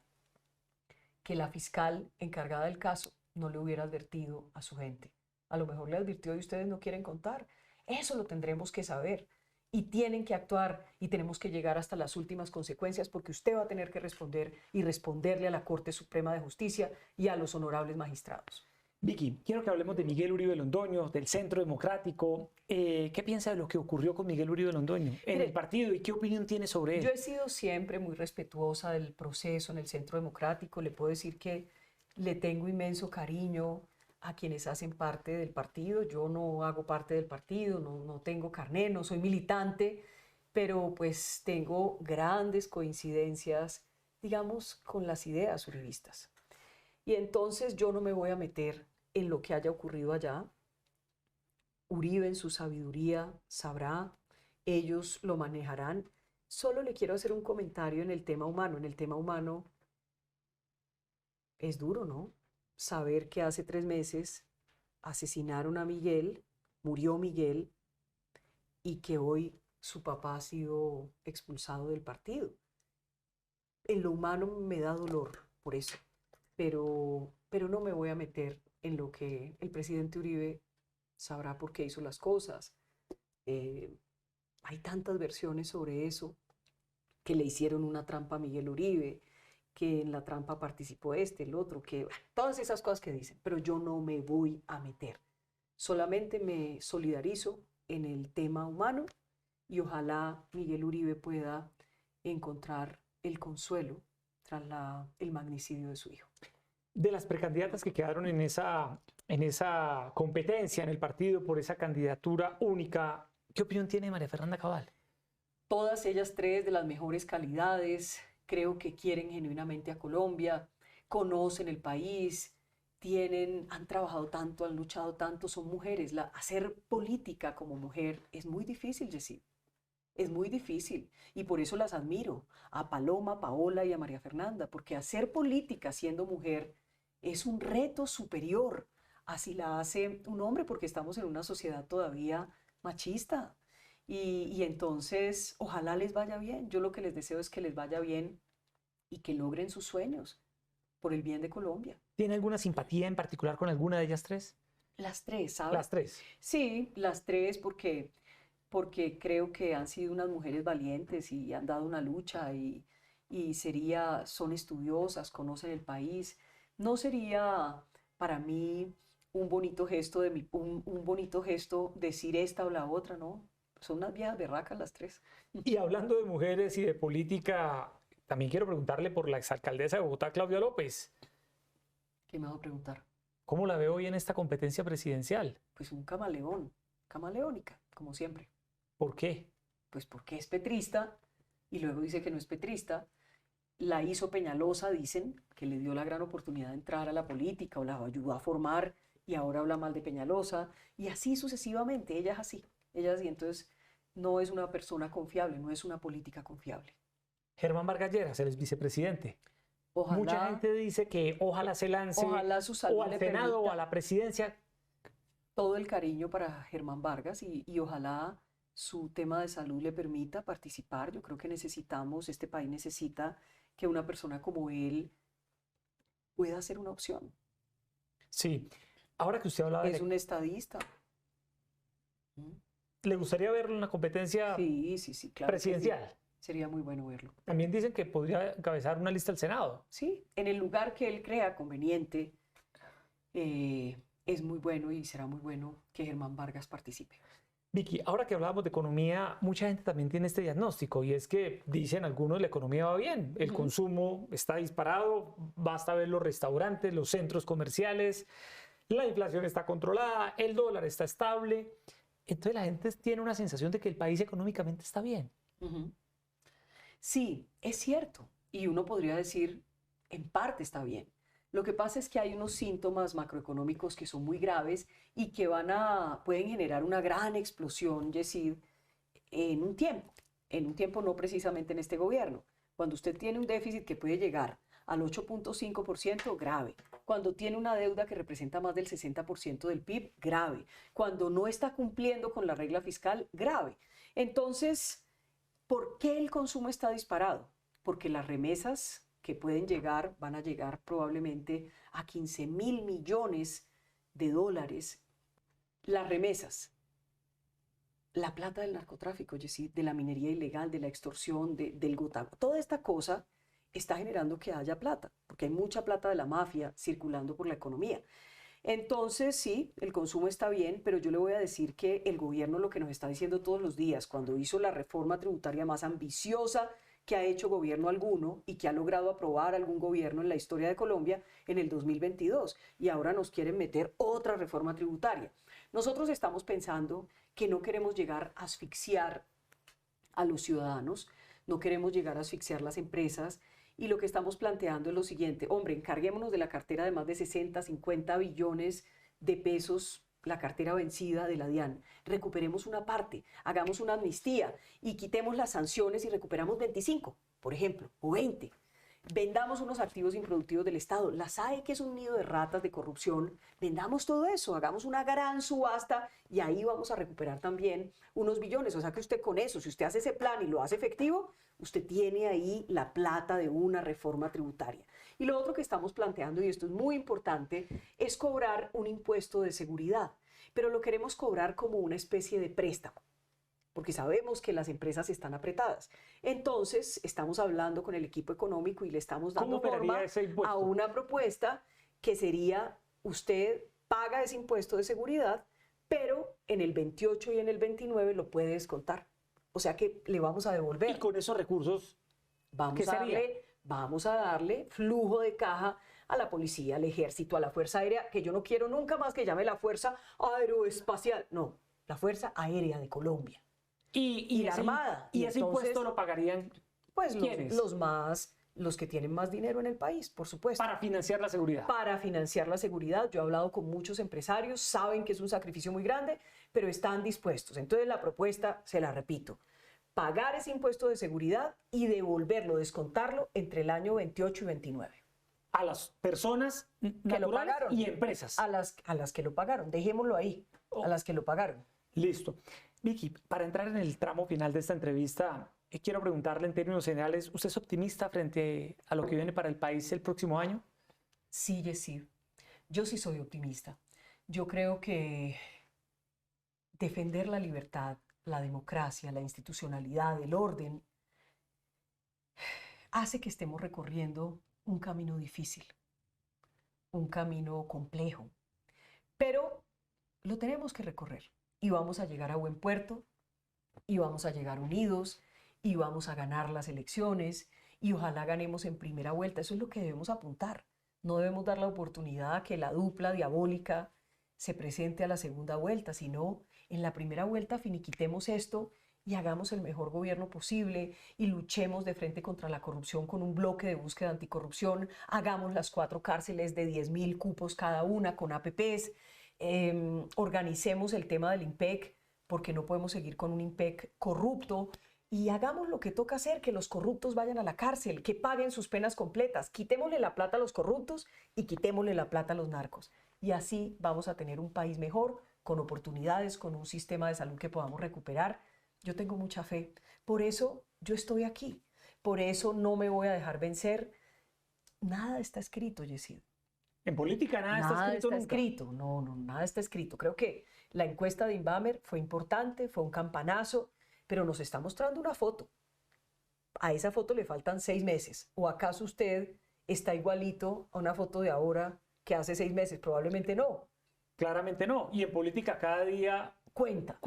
que la fiscal encargada del caso no le hubiera advertido a su gente. A lo mejor le advirtió y ustedes no quieren contar. Eso lo tendremos que saber. Y tienen que actuar y tenemos que llegar hasta las últimas consecuencias porque usted va a tener que responder y responderle a la Corte Suprema de Justicia y a los honorables magistrados. Vicky, quiero que hablemos de Miguel Uribe Londoño, del Centro Democrático. ¿Qué piensa de lo que ocurrió con Miguel Uribe Londoño en el partido y qué opinión tiene sobre él? Yo he sido siempre muy respetuosa del proceso en el Centro Democrático. Le puedo decir que le tengo inmenso cariño a quienes hacen parte del partido. Yo no hago parte del partido, no tengo carné, no soy militante, pero pues tengo grandes coincidencias, digamos, con las ideas uribistas. Y entonces yo no me voy a meter en lo que haya ocurrido allá. Uribe en su sabiduría sabrá, ellos lo manejarán. Solo le quiero hacer un comentario en el tema humano. En el tema humano es duro, ¿no? Saber que hace 3 meses asesinaron a Miguel, murió Miguel, y que hoy su papá ha sido expulsado del partido. En lo humano me da dolor por eso, pero no me voy a meter en lo que el presidente Uribe sabrá por qué hizo las cosas. Hay tantas versiones sobre eso, que le hicieron una trampa a Miguel Uribe, que en la trampa participó este, el otro, que todas esas cosas que dicen, pero yo no me voy a meter. Solamente me solidarizo en el tema humano y ojalá Miguel Uribe pueda encontrar el consuelo tras el magnicidio de su hijo. De las precandidatas que quedaron en esa competencia en el partido por esa candidatura única, ¿qué opinión tiene María Fernanda Cabal? Todas ellas 3 de las mejores calidades, creo que quieren genuinamente a Colombia, conocen el país, han trabajado tanto, han luchado tanto, son mujeres. Hacer política como mujer es muy difícil, Yesid. Es muy difícil y por eso las admiro, a Paloma, a Paola y a María Fernanda, porque hacer política siendo mujer es un reto superior a si la hace un hombre, porque estamos en una sociedad todavía machista. Y entonces, ojalá les vaya bien. Yo lo que les deseo es que les vaya bien y que logren sus sueños por el bien de Colombia. ¿Tiene alguna simpatía en particular con alguna de ellas 3? Las 3, ¿sabes? Las 3. Sí, las 3 porque creo que han sido unas mujeres valientes y han dado una lucha y son estudiosas, conocen el país. No sería para mí un bonito gesto un bonito gesto decir esta o la otra, ¿no? Son unas viejas berracas las 3. Y hablando de mujeres y de política, también quiero preguntarle por la exalcaldesa de Bogotá, Claudia López. ¿Qué me va a preguntar? ¿Cómo la ve hoy en esta competencia presidencial? Pues un camaleón, camaleónica, como siempre. ¿Por qué? Pues porque es petrista y luego dice que no es petrista. La hizo Peñalosa, dicen, que le dio la gran oportunidad de entrar a la política o la ayudó a formar y ahora habla mal de Peñalosa y así sucesivamente. Ella es así, entonces no es una persona confiable, no es una política confiable. Germán Vargas Lleras, el vicepresidente. Ojalá, mucha gente dice que ojalá se lance ojalá su salud o al le Senado permita. o a la presidencia. Todo el cariño para Germán Vargas y ojalá su tema de salud le permita participar. Yo creo que este país necesita que una persona como él pueda ser una opción. Sí, ahora que usted hablaba Es un estadista. ¿Le gustaría verlo en una competencia Sí, claro presidencial? Sí. Sería muy bueno verlo. También dicen que podría encabezar una lista al Senado. Sí, en el lugar que él crea conveniente, es muy bueno y será muy bueno que Germán Vargas participe. Vicky, ahora que hablábamos de economía, mucha gente también tiene este diagnóstico y es que dicen algunos la economía va bien, el consumo está disparado, basta ver los restaurantes, los centros comerciales, la inflación está controlada, el dólar está estable. Entonces la gente tiene una sensación de que el país económicamente está bien. Sí, es cierto. Y uno podría decir, en parte está bien. Lo que pasa es que hay unos síntomas macroeconómicos que son muy graves y que pueden generar una gran explosión, Yesid, en un tiempo no precisamente en este gobierno. Cuando usted tiene un déficit que puede llegar al 8.5%, grave. Cuando tiene una deuda que representa más del 60% del PIB, grave. Cuando no está cumpliendo con la regla fiscal, grave. Entonces, ¿por qué el consumo está disparado? Porque las remesas que van a llegar probablemente a 15.000 millones de dólares Las remesas, la plata del narcotráfico, Yesid, de la minería ilegal, de la extorsión, del gota, toda esta cosa está generando que haya plata, porque hay mucha plata de la mafia circulando por la economía. Entonces, sí, el consumo está bien, pero yo le voy a decir que el gobierno lo que nos está diciendo todos los días, cuando hizo la reforma tributaria más ambiciosa que ha hecho gobierno alguno y que ha logrado aprobar algún gobierno en la historia de Colombia en el 2022, y ahora nos quieren meter otra reforma tributaria. Nosotros estamos pensando que no queremos llegar a asfixiar a los ciudadanos, no queremos llegar a asfixiar las empresas, y lo que estamos planteando es lo siguiente: hombre, encarguémonos de la cartera de más de 60, 50 billones de pesos, la cartera vencida de la DIAN, recuperemos una parte, hagamos una amnistía y quitemos las sanciones y recuperamos 25, por ejemplo, o 20. Vendamos unos activos improductivos del Estado. La SAE, que es un nido de ratas de corrupción, vendamos todo eso, hagamos una gran subasta y ahí vamos a recuperar también unos billones. O sea que usted con eso, si usted hace ese plan y lo hace efectivo, usted tiene ahí la plata de una reforma tributaria. Y lo otro que estamos planteando, y esto es muy importante, es cobrar un impuesto de seguridad, pero lo queremos cobrar como una especie de préstamo, porque sabemos que las empresas están apretadas. Entonces, estamos hablando con el equipo económico y le estamos dando forma a una propuesta que sería: usted paga ese impuesto de seguridad, pero en el 28 y en el 29 lo puede descontar. O sea que le vamos a devolver. Y con esos recursos, vamos a darle flujo de caja a la policía, al ejército, a la Fuerza Aérea, que yo no quiero nunca más que llame la Fuerza Aeroespacial. No, la Fuerza Aérea de Colombia. Y la Armada. ¿Y ese impuesto lo pagarían? Pues los que tienen más dinero en el país, por supuesto. Para financiar la seguridad. Para financiar la seguridad. Yo he hablado con muchos empresarios, saben que es un sacrificio muy grande, pero están dispuestos. Entonces la propuesta, se la repito: pagar ese impuesto de seguridad y devolverlo, descontarlo entre el año 28 y 29. A las personas que lo pagaron y empresas. A las que lo pagaron, dejémoslo ahí, a las que lo pagaron. Listo. Vicky, para entrar en el tramo final de esta entrevista, quiero preguntarle en términos generales, ¿usted es optimista frente a lo que viene para el país el próximo año? Sí, Yesid, yo sí soy optimista. Yo creo que defender la libertad, la democracia, la institucionalidad, el orden, hace que estemos recorriendo un camino difícil, un camino complejo, pero lo tenemos que recorrer. Y vamos a llegar a buen puerto, y vamos a llegar unidos, y vamos a ganar las elecciones, y ojalá ganemos en primera vuelta. Eso es lo que debemos apuntar. No debemos dar la oportunidad a que la dupla diabólica se presente a la segunda vuelta, sino en la primera vuelta finiquitemos esto y hagamos el mejor gobierno posible y luchemos de frente contra la corrupción con un bloque de búsqueda anticorrupción, hagamos las 4 cárceles de 10.000 cupos cada una con APPs, organicemos el tema del IMPEC, porque no podemos seguir con un IMPEC corrupto, y hagamos lo que toca hacer: que los corruptos vayan a la cárcel, que paguen sus penas completas, quitémosle la plata a los corruptos y quitémosle la plata a los narcos. Y así vamos a tener un país mejor, con oportunidades, con un sistema de salud que podamos recuperar. Yo tengo mucha fe, por eso yo estoy aquí, por eso no me voy a dejar vencer. Nada está escrito, Yesid. En política nada está escrito. No, nada está escrito. Creo que la encuesta de Inbamer fue importante, fue un campanazo, pero nos está mostrando una foto. A esa foto le faltan 6 meses. ¿O acaso usted está igualito a una foto de ahora que hace 6 meses? Probablemente no. Claramente no. Y en política cada día cuenta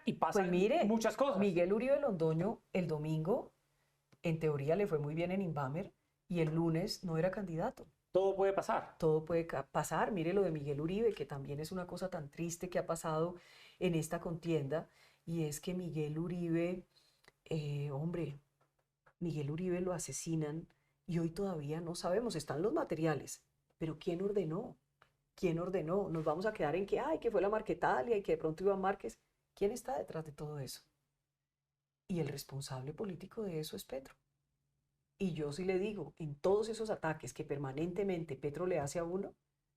y pasan muchas cosas. Miguel Uribe Londoño el domingo, en teoría, le fue muy bien en Inbamer, y el lunes no era candidato. Todo puede pasar. Todo puede pasar. Mire lo de Miguel Uribe, que también es una cosa tan triste que ha pasado en esta contienda, y es que Miguel Uribe, Miguel Uribe lo asesinan y hoy todavía no sabemos, están los materiales, pero ¿quién ordenó? ¿Quién ordenó? Nos vamos a quedar en que fue la Marquetalia y que de pronto Iván Márquez. ¿Quién está detrás de todo eso? Y el responsable político de eso es Petro. Y yo sí le digo, en todos esos ataques que permanentemente Petro le hace a uno,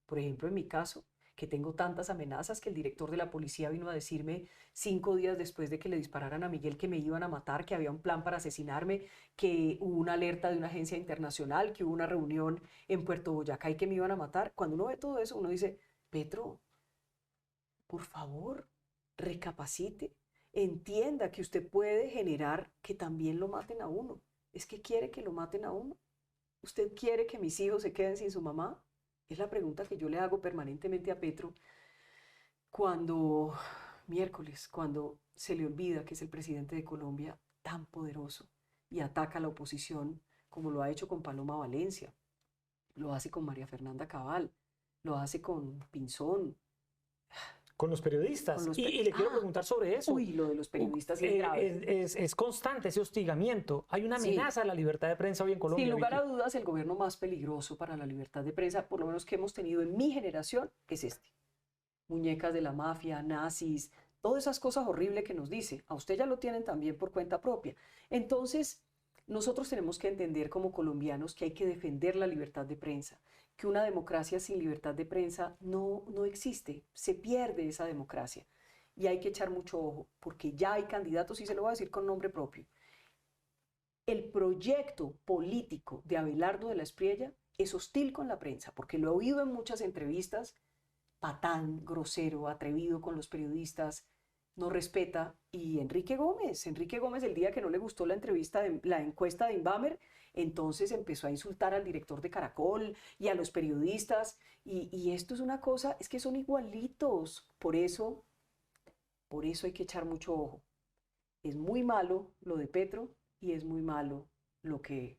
por ejemplo, en mi caso, que tengo tantas amenazas, que el director de la policía vino a decirme 5 días después de que le dispararan a Miguel que me iban a matar, que había un plan para asesinarme, que hubo una alerta de una agencia internacional, que hubo una reunión en Puerto Boyacá y que me iban a matar. Cuando uno ve todo eso, uno dice: Petro, por favor, recapacite, entienda que usted puede generar que también lo maten a uno. ¿Es que quiere que lo maten a uno? ¿Usted quiere que mis hijos se queden sin su mamá? Es la pregunta que yo le hago permanentemente a Petro cuando se le olvida que es el presidente de Colombia tan poderoso y ataca a la oposición como lo ha hecho con Paloma Valencia, lo hace con María Fernanda Cabal, lo hace con Pinzón. Con los periodistas. Con los y le quiero preguntar sobre eso. Uy, lo de los periodistas es grave. Es constante ese hostigamiento. Hay una amenaza a la libertad de prensa hoy en Colombia. Sin lugar a dudas, el gobierno más peligroso para la libertad de prensa, por lo menos que hemos tenido en mi generación, es este. Muñecas de la mafia, nazis, todas esas cosas horribles que nos dice. A usted ya lo tienen también por cuenta propia. Entonces, nosotros tenemos que entender como colombianos que hay que defender la libertad de prensa, que una democracia sin libertad de prensa no existe, se pierde esa democracia. Y hay que echar mucho ojo, porque ya hay candidatos, y se lo voy a decir con nombre propio. El proyecto político de Abelardo de la Espriella es hostil con la prensa, porque lo he oído en muchas entrevistas, patán, grosero, atrevido con los periodistas, no respeta. Y Enrique Gómez, el día que no le gustó la encuesta de Inbamer, entonces empezó a insultar al director de Caracol y a los periodistas. Y esto es una cosa, es que son igualitos. Por eso hay que echar mucho ojo. Es muy malo lo de Petro y es muy malo lo que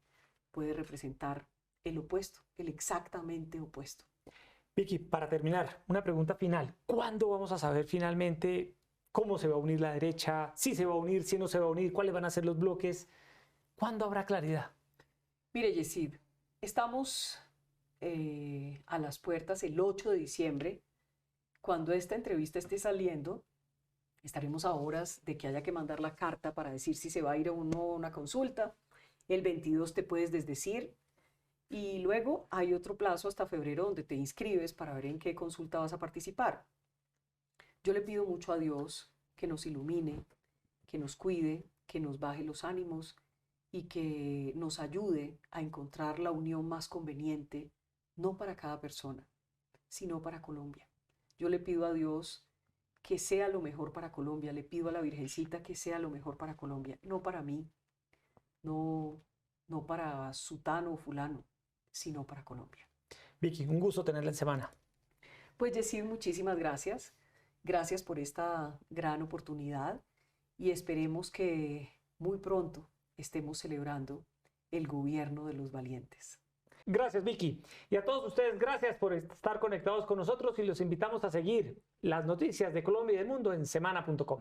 puede representar el opuesto, el exactamente opuesto. Vicky, para terminar, una pregunta final. ¿Cuándo vamos a saber finalmente cómo se va a unir la derecha? Si se va a unir, si no se va a unir, cuáles van a ser los bloques. ¿Cuándo habrá claridad? Mire, Yesid, estamos a las puertas el 8 de diciembre. Cuando esta entrevista esté saliendo, estaremos a horas de que haya que mandar la carta para decir si se va a ir o no a una consulta. El 22 te puedes desdecir. Y luego hay otro plazo hasta febrero donde te inscribes para ver en qué consulta vas a participar. Yo le pido mucho a Dios que nos ilumine, que nos cuide, que nos baje los ánimos y que nos ayude a encontrar la unión más conveniente, no para cada persona, sino para Colombia. Yo le pido a Dios que sea lo mejor para Colombia, le pido a la Virgencita que sea lo mejor para Colombia, no para mí, no para sutano o fulano, sino para Colombia. Vicky, un gusto tenerla en semana. Pues Yesid, muchísimas gracias. Gracias por esta gran oportunidad y esperemos que muy pronto estemos celebrando el gobierno de los valientes. Gracias, Vicky. Y a todos ustedes, gracias por estar conectados con nosotros y los invitamos a seguir las noticias de Colombia y del mundo en semana.com.